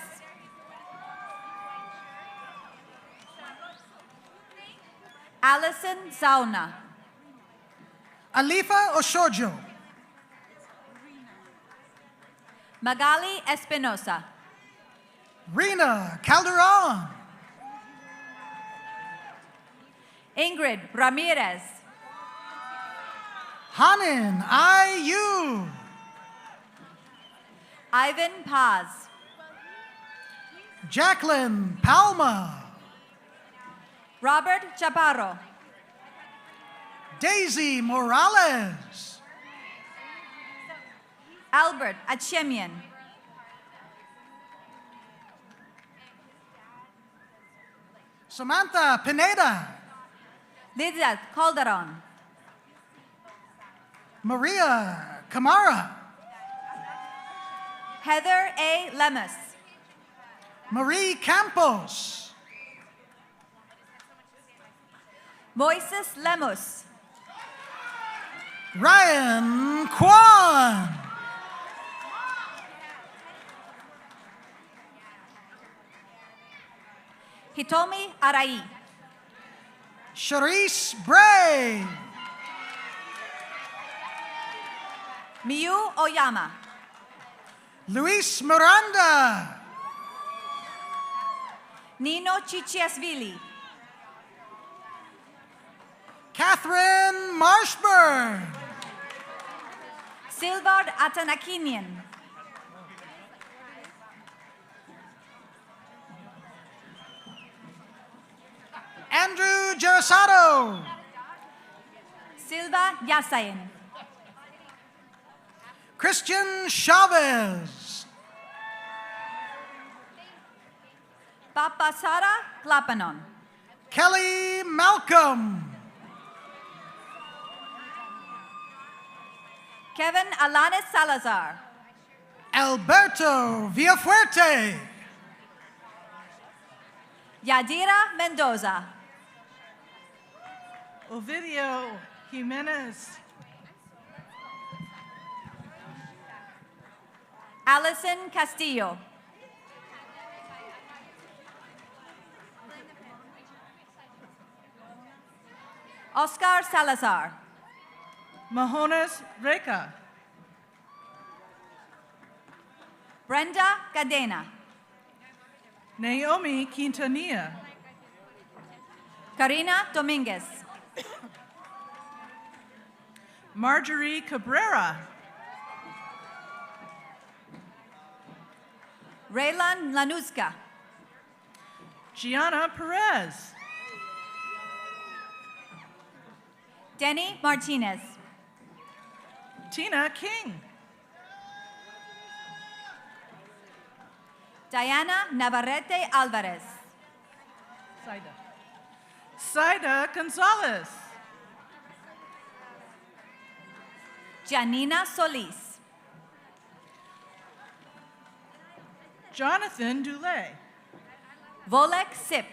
Allison Zauna. Alifa Oshojo. Magali Espinosa. Rena Calderon. Ingrid Ramirez. Hanan I.U. Ivan Paz. Jacqueline Palma. Robert Chaparro. Daisy Morales. Albert Achemian. Samantha Pineda. Lidia Calderon. Maria Camara. Heather A. Lemus. Marie Campos. Moises Lemus. Ryan Kwan. Hitomi Arai. Charisse Bray. Miyu Oyama. Luis Miranda. Nino Chichiasvili. Catherine Marshburn. Silvard Atanakinian. Andrew Gerasato. Silva Yasayan. Christian Chavez. Papasara Klapanon. Kelly Malcolm. Kevin Alanis Salazar. Alberto Villafuerte. Yadira Mendoza. Ovidio Jimenez. Allison Castillo. Oscar Salazar. Mahones Reca. Brenda Cadena. Naomi Quintanilla. Karina Dominguez. Marjorie Cabrera. Raylan Lanuska. Gianna Perez. Denny Martinez. Tina King. Diana Navarrete Alvarez. Saida Gonzalez. Janina Solis. Jonathan Dulé. Volek Sip.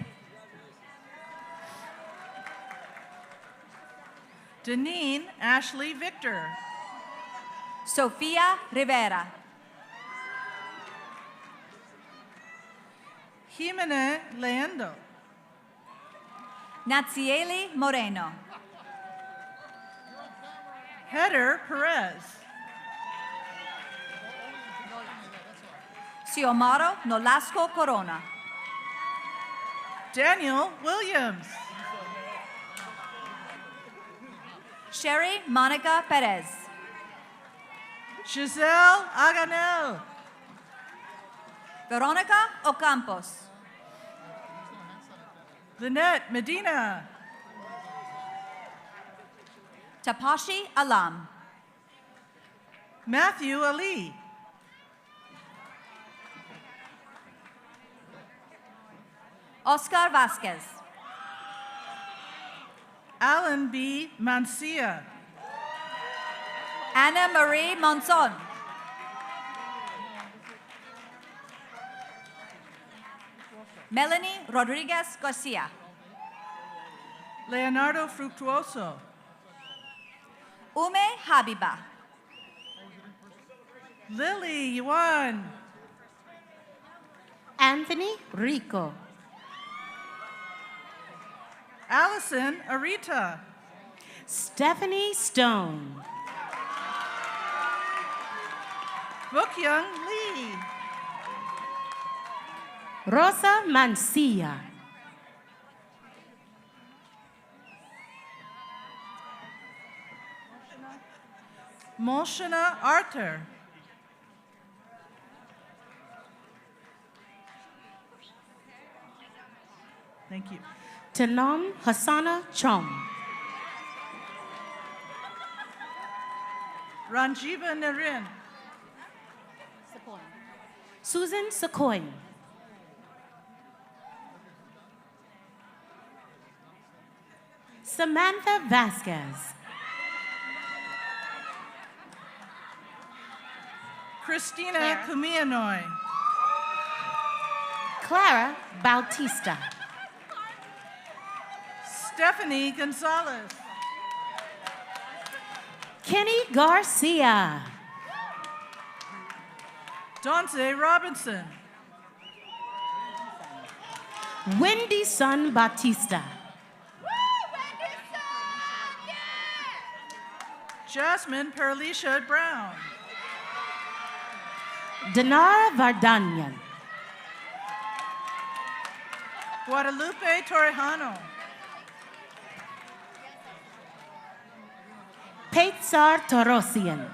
Deneen Ashley Victor. Sofia Rivera. Jimena Leando. Natsieli Moreno. Heather Perez. Xiomaro Nolasco Corona. Daniel Williams. Sherry Monica Perez. Giselle Aganel. Veronica Ocampos. Lynette Medina. Tapashi Alam. Matthew Ali. Oscar Vasquez. Alan B. Mancia. Ana Marie Monson. Melanie Rodriguez Garcia. Leonardo Fructuoso. Ume Habiba. Lily Yuan. Anthony Rico. Allison Arita. Stephanie Stone. Bookyoung Lee. Rosa Mancia. Moshana Arthur. Thank you. Tanom Hassana Chom. Ranjiva Naren. Susan Sequoia. Samantha Vasquez. Christina Kumianoy. Clara Bautista. Stephanie Gonzalez. Kenny Garcia. Donze Robinson. Wendy Son Batista. Jasmine Perlisha Brown. Denara Vardanyan. Guadalupe Torrejano. Peitzar Torosian.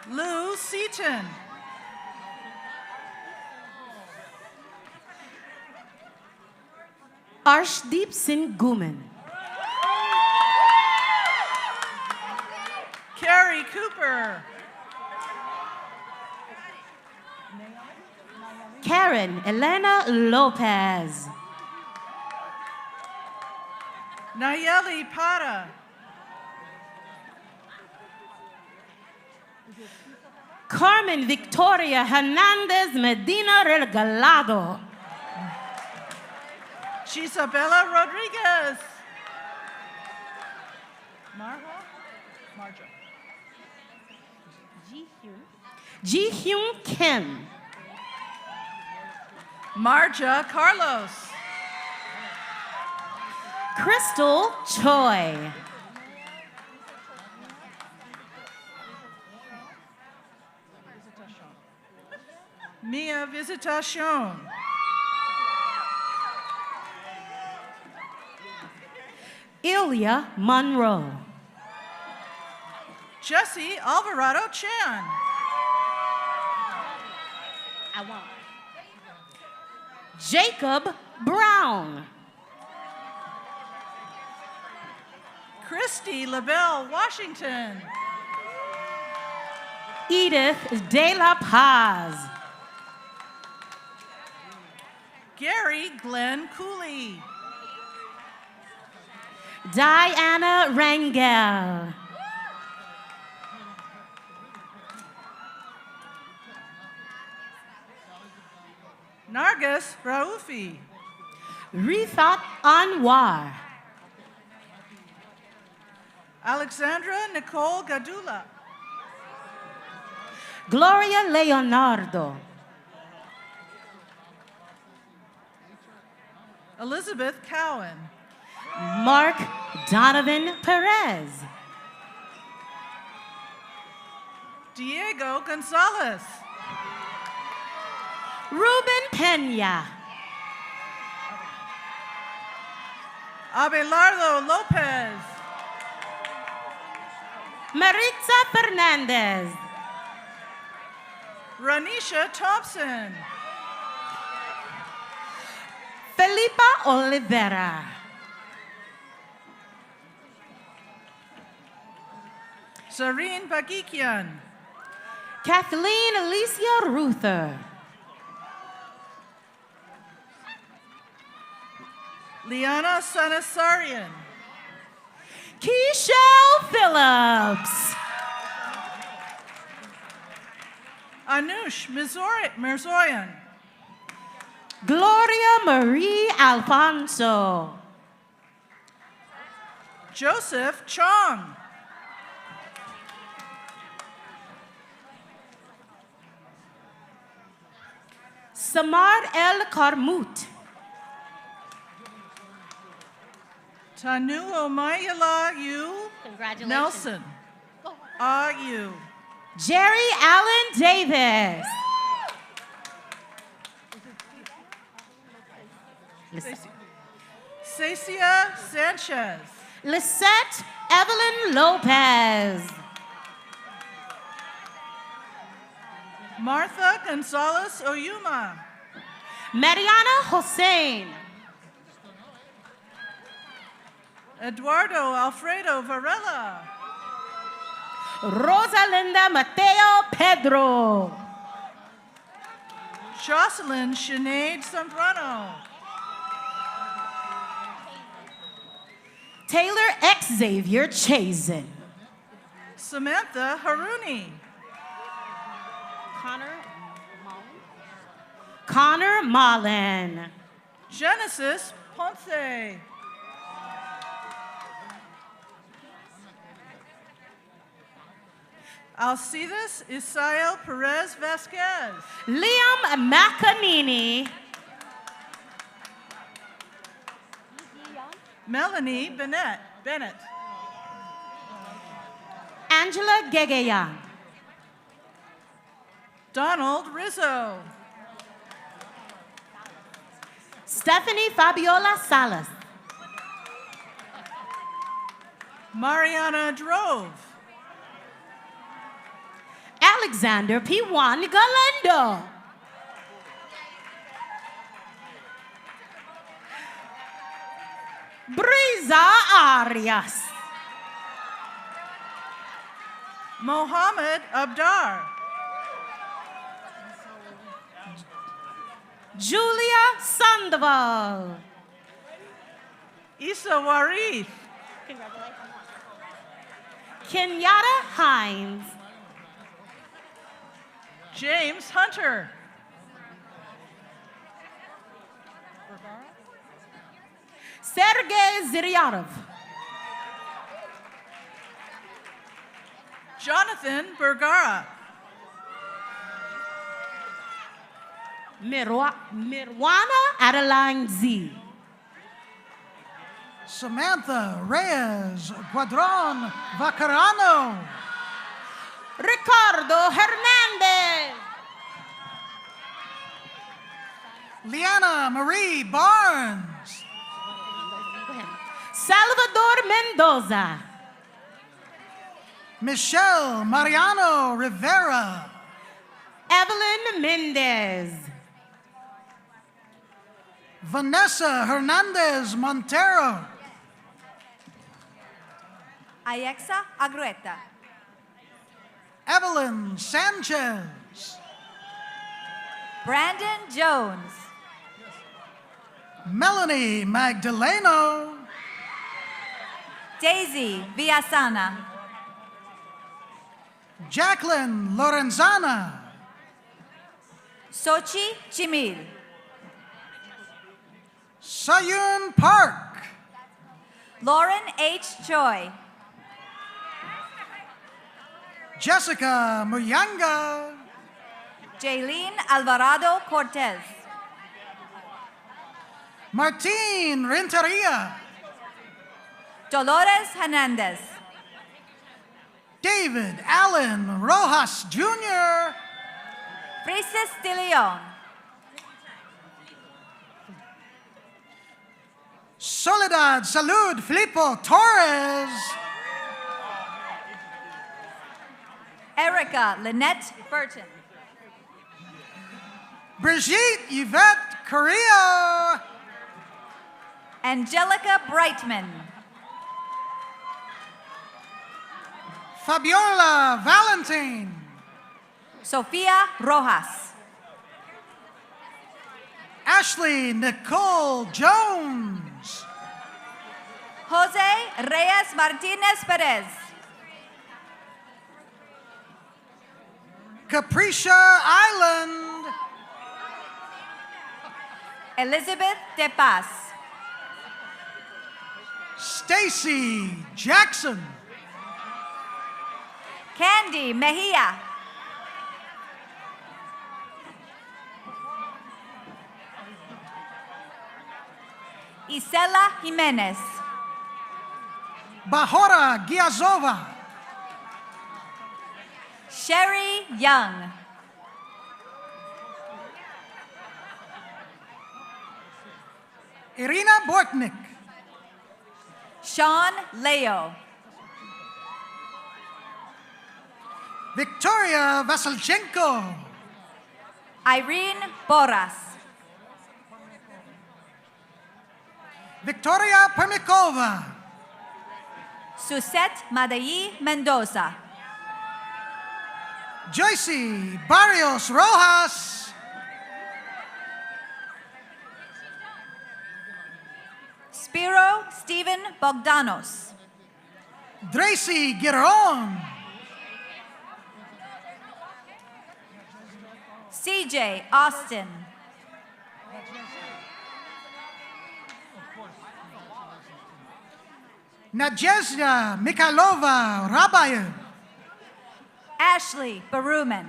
Lou Seaton. Arshdeep Singh Guman. Cooper. Karen Elena Lopez. Nayeli Para. Carmen Victoria Hernandez Medina Regalado. Chisabella Rodriguez. Marja. Ji-Hyun Kim. Marja Carlos. Crystal Choi. Mia Visitacion. Ilya Monroe. Jesse Alvarado Chan. Jacob Brown. Christy LaBelle Washington. Edith De La Paz. Gary Glenn Cooley. Diana Rangel. Nargis Raufi. Rifat Anwar. Alexandra Nicole Gadula. Gloria Leonardo. Elizabeth Cowan. Mark Donovan Perez. Diego Gonzalez. Ruben Pena. Abelardo Lopez. Maritza Fernandez. Ranisha Thompson. Felipa Oliveira. Serene Bagikian. Kathleen Alicia Ruther. Liana Sanasarian. Keishel Phillips. Anush Mirzoyan. Gloria Marie Alfonso. Joseph Chong. Samar El Karmut. Tanu Omayala Yu Nelson. Are you? Jerry Allen Davis. Cecia Sanchez. Lisette Evelyn Lopez. Martha Gonzalez Oyuma. Mariana Hossein. Eduardo Alfredo Varela. Rosalinda Mateo Pedro. Jocelyn Sinead Zambrano. Taylor Xavier Chazen. Samantha Haruni. Connor Mullen. Genesis Ponce. Alcides Isael Perez Vasquez. Liam McAnini. Melanie Bennett. Angela Gegeyan. Donald Rizzo. Stephanie Fabiola Salas. Mariana Drove. Alexander P. Juan Galindo. Brisa Arias. Mohammed Abdar. Julia Sandoval. Issa Warif. Kenyatta Hines. James Hunter. Sergey Ziryarov. Jonathan Bergara. Mirwana Adeline Z. Samantha Reyes Guadron Vacarano. Ricardo Hernandez. Liana Marie Barnes. Salvador Mendoza. Michelle Mariano Rivera. Evelyn Mendez. Vanessa Hernandez Montero. Ayexa Agrueta. Evelyn Sanchez. Brandon Jones. Melanie Magdaleno. Daisy Villasana. Jacqueline Lorenzana. Sochi Chimil. Sayun Park. Lauren H. Choi. Jessica Muyanga. Jaylene Alvarado Cortez. Martine Renteria. Dolores Hernandez. David Allen Rojas Jr. Frises de Leon. Soledad Salud Filippo Torres. Erica Lynette Burton. Brigitte Yvette Carrillo. Angelica Brightman. Fabiola Valentine. Sofia Rojas. Ashley Nicole Jones. Jose Reyes Martinez Perez. Capricia Island. Elizabeth De Paz. Stacy Jackson. Candy Mejia. Isela Jimenez. Bahora Giazova. Sherry Young. Irina Bortnik. Sean Leo. Victoria Vasilchenko. Irene Boras. Victoria Permikova. Susette Madayi Mendoza. Joycey Barrios Rojas. Spiro Stephen Bogdanos. Dracy Giron. CJ Austin. Nadezhda Mikhailova Rabayev. Ashley Baruman.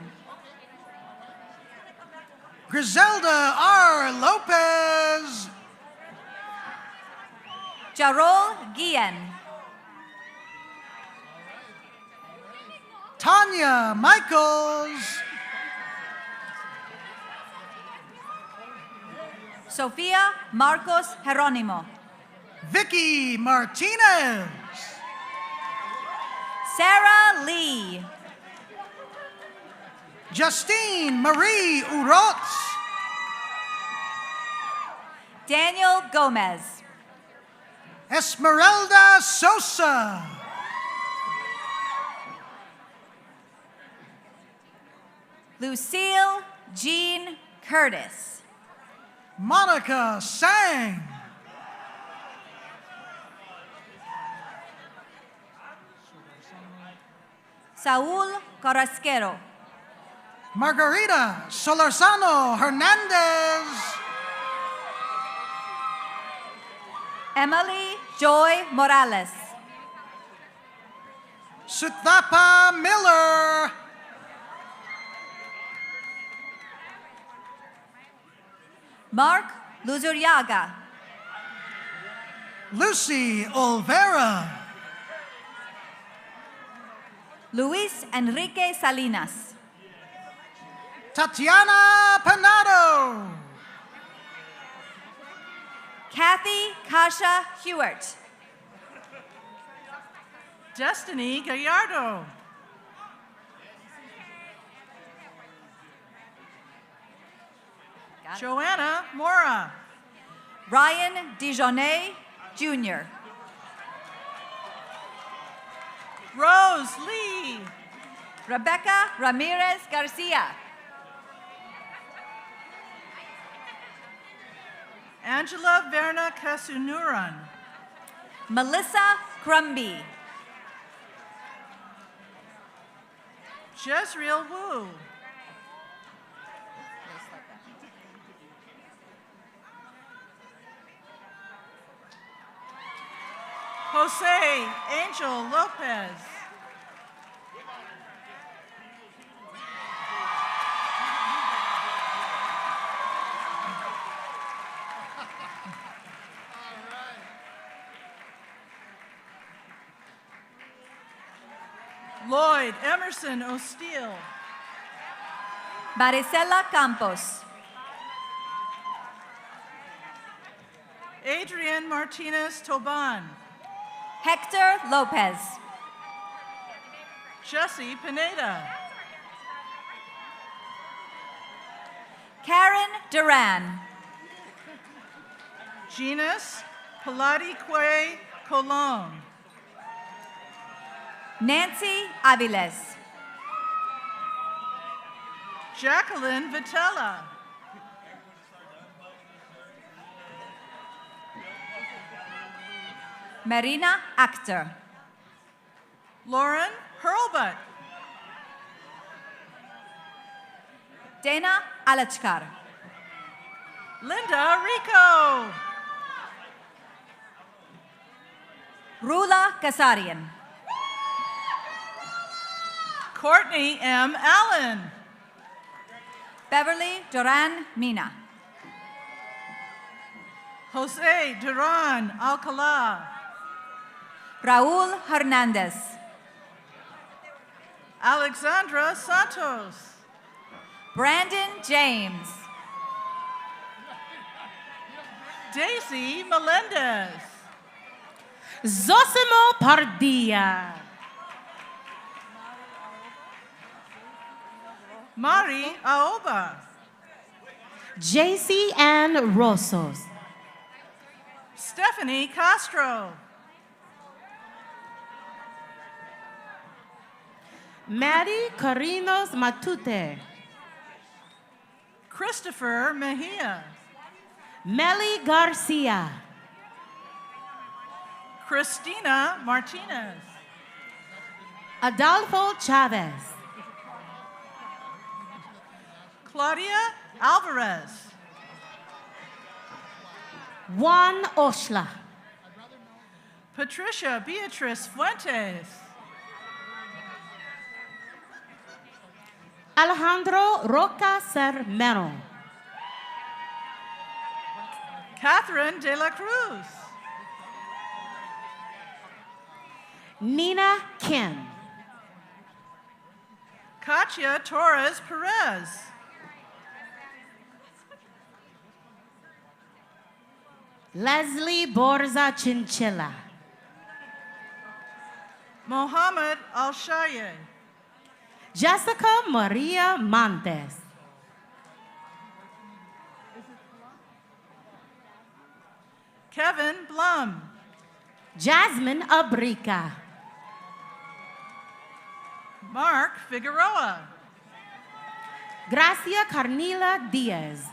Griselda R. Lopez. Jarol Guillen. Tanya Michaels. Sofia Marcos Jeronimo. Vicky Martinez. Sarah Lee. Justine Marie Urotz. Daniel Gomez. Esmeralda Sosa. Lucille Jean Curtis. Monica Sang. Saul Carrasquero. Margarita Solorzano Hernandez. Emily Joy Morales. Suthapa Miller. Mark Luzuriaga. Lucy Olvera. Luis Enrique Salinas. Tatiana Panado. Kathy Kasha Hewart. Destiny Gallardo. Joanna Mora. Ryan Dijonay Jr. Rose Lee. Rebecca Ramirez Garcia. Angela Verna Kasunuran. Melissa Crumby. Jezreel Wu. Jose Angel Lopez. Lloyd Emerson O'Steele. Maricela Campos. Adrian Martinez Toban. Hector Lopez. Jesse Pineda. Karen Duran. Genus Paladique Colon. Nancy Aviles. Jacqueline Vitella. Marina Akhtar. Lauren Hurlbut. Dana Alachkar. Linda Rico. Rula Kasarian. Courtney M. Allen. Beverly Duran Mina. Jose Duran Alcala. Raul Hernandez. Alexandra Santos. Brandon James. Daisy Melendez. Zosimo Pardilla. Mari Aoba. JC Ann Rosos. Stephanie Castro. Maddie Carinos Matute. Christopher Mejia. Melly Garcia. Christina Martinez. Adolfo Chavez. Claudia Alvarez. Juan Oshla. Patricia Beatrice Fuentes. Alejandro Roca Sermeno. Catherine de la Cruz. Nina Kim. Katia Torres Perez. Leslie Borza Chinchilla. Mohammed Al-Shaye. Jessica Maria Montes. Kevin Blum. Jasmine Abrica. Mark Figueroa. Gracia Carnila Diaz.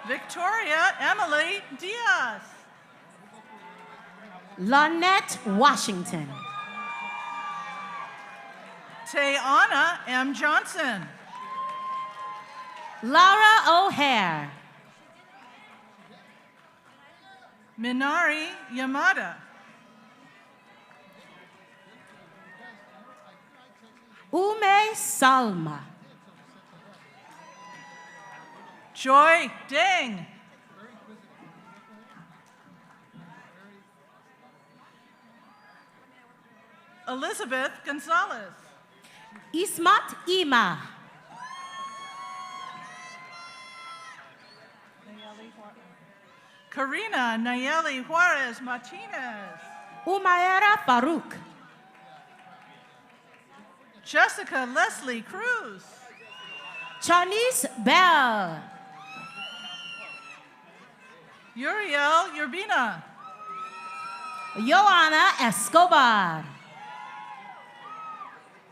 Victoria Emily Diaz. Lynette Washington. Tayana M. Johnson. Laura O'Hare. Minari Yamada. Ume Salma. Joy Deng. Elizabeth Gonzalez. Ismat Ima. Karina Nayeli Juarez Martinez. Umaira Farouk. Jessica Leslie Cruz. Chanice Bell. Uriel Urbina. Joanna Escobar.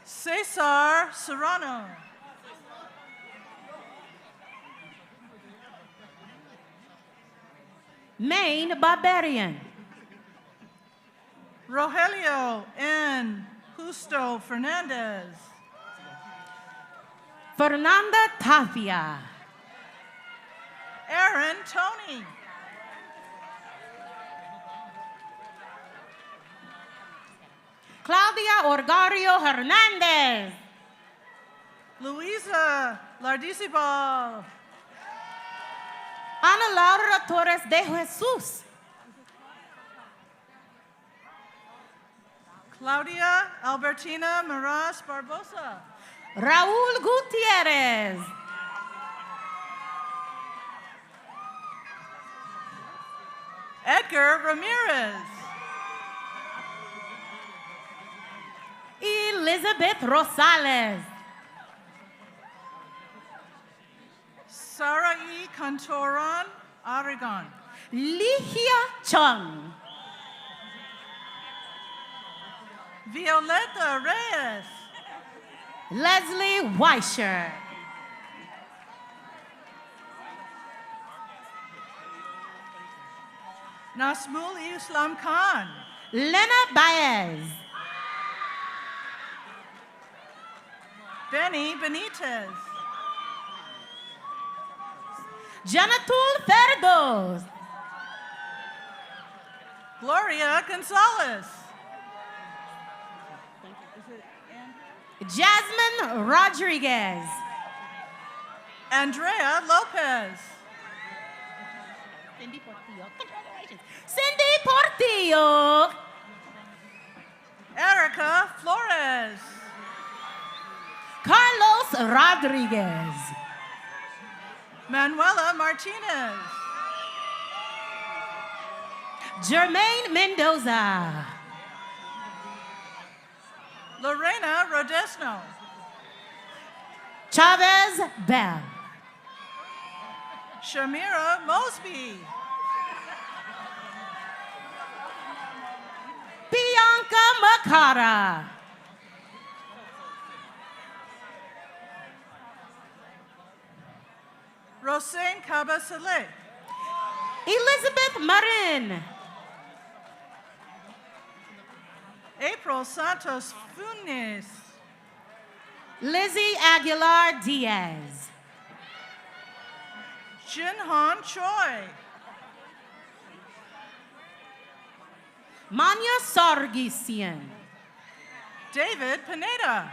Cesar Serrano. Maine Barbarian. Rogelio N. Justo Fernandez. Fernanda Tapia. Aaron Tony. Claudia Orgario Hernandez. Luisa Lardicibal. Ana Laura Torres de Jesus. Claudia Albertina Maras Barbosa. Raúl Gutierrez. Edgar Ramirez. Elizabeth Rosales. Sarah E. Cantoron Aragon. Ligia Chung. Violeta Reyes. Leslie Weischer. Nasmul Islam Khan. Lena Baez. Benny Benitez. Janatul Ferdos. Gloria Gonzalez. Jasmine Rodriguez. Andrea Lopez. Cindy Portillo. Erica Flores. Carlos Rodriguez. Manuela Martinez. Jermaine Mendoza. Lorena Rodesno. Chavez Bell. Shamira Mosby. Bianca Makara. Rosein Cabasele. Elizabeth Marin. April Santos Funes. Lizzie Aguilar Diaz. Jinhan Choi. Manya Sargisian. David Pineda.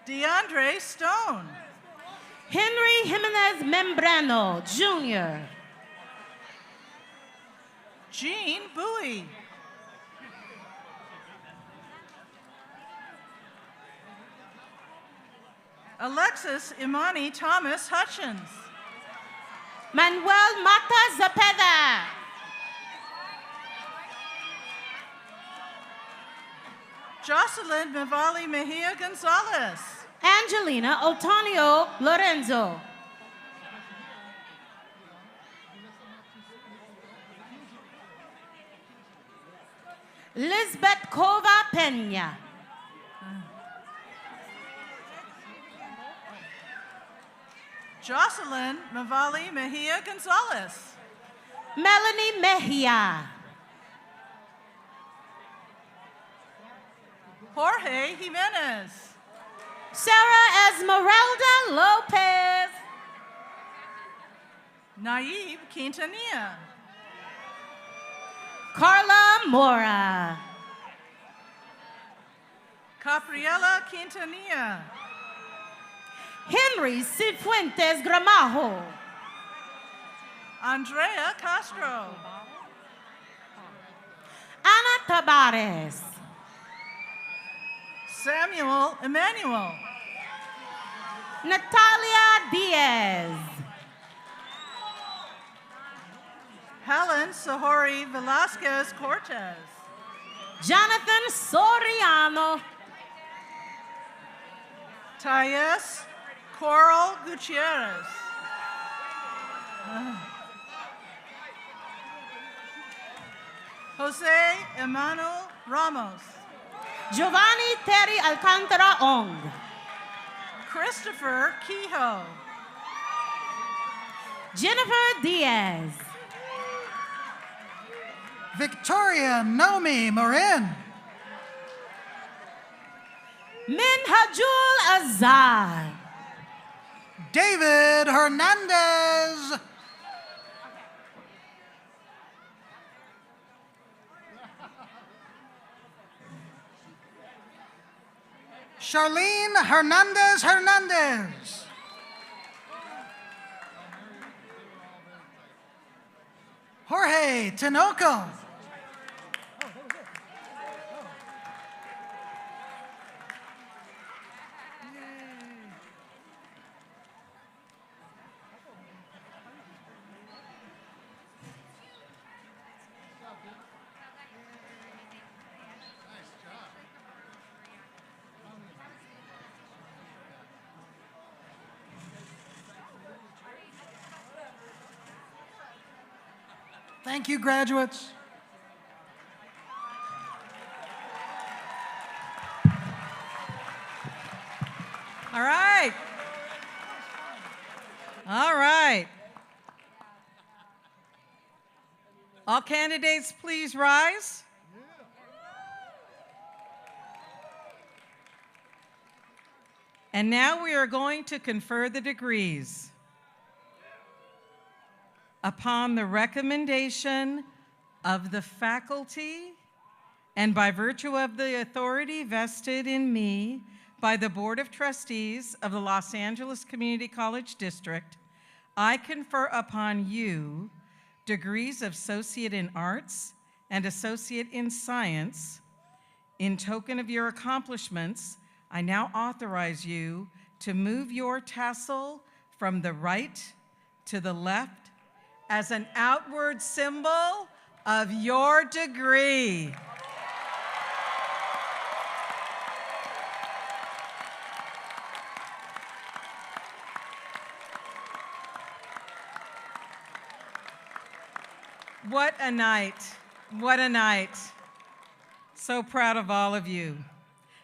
DeAndre Stone. Henry Jimenez Membrano Jr. Jean Bowie. Alexis Imani Thomas Hutchins. Manuel Mata Zepeda. Jocelyn Mivali Mejia Gonzalez. Angelina Otonio Lorenzo. Lisbeth Kova Pena. Jocelyn Mavali Mejia Gonzalez. Melanie Mejia. Jorge Jimenez. Sarah Esmeralda Lopez. Naib Quintanilla. Carla Mora. Capriela Quintanilla. Henry Cifuentes Gramajo. Andrea Castro. Ana Tabares. Samuel Emmanuel. Natalia Diaz. Helen Sahori Velasquez Cortez. Jonathan Soriano. Thais Coral Gutierrez. Jose Emmanuel Ramos. Giovanni Terry Alcantara Ong. Christopher Kehoe. Jennifer Diaz. Victoria Nomi Marin. Minhajul Azad. David Hernandez. Charlene Hernandez. Jorge Tinoco. Thank you, graduates. All right. All right. All candidates, please rise. And now we are going to confer the degrees. Upon the recommendation of the faculty and by virtue of the authority vested in me by the Board of Trustees of the Los Angeles Community College District, I confer upon you degrees of Associate in Arts and Associate in Science. In token of your accomplishments, I now authorize you to move your tassel from the right to the left as an outward symbol of your degree. What a night. What a night. So proud of all of you.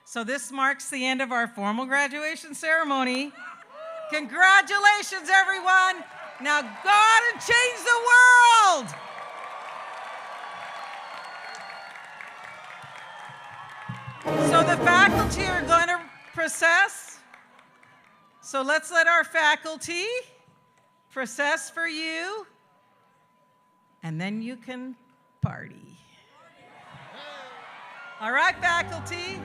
So this marks the end of our formal graduation ceremony. Congratulations, everyone. Now go out and change the world. So the faculty are going to process. So let's let our faculty process for you. And then you can party. All right, faculty.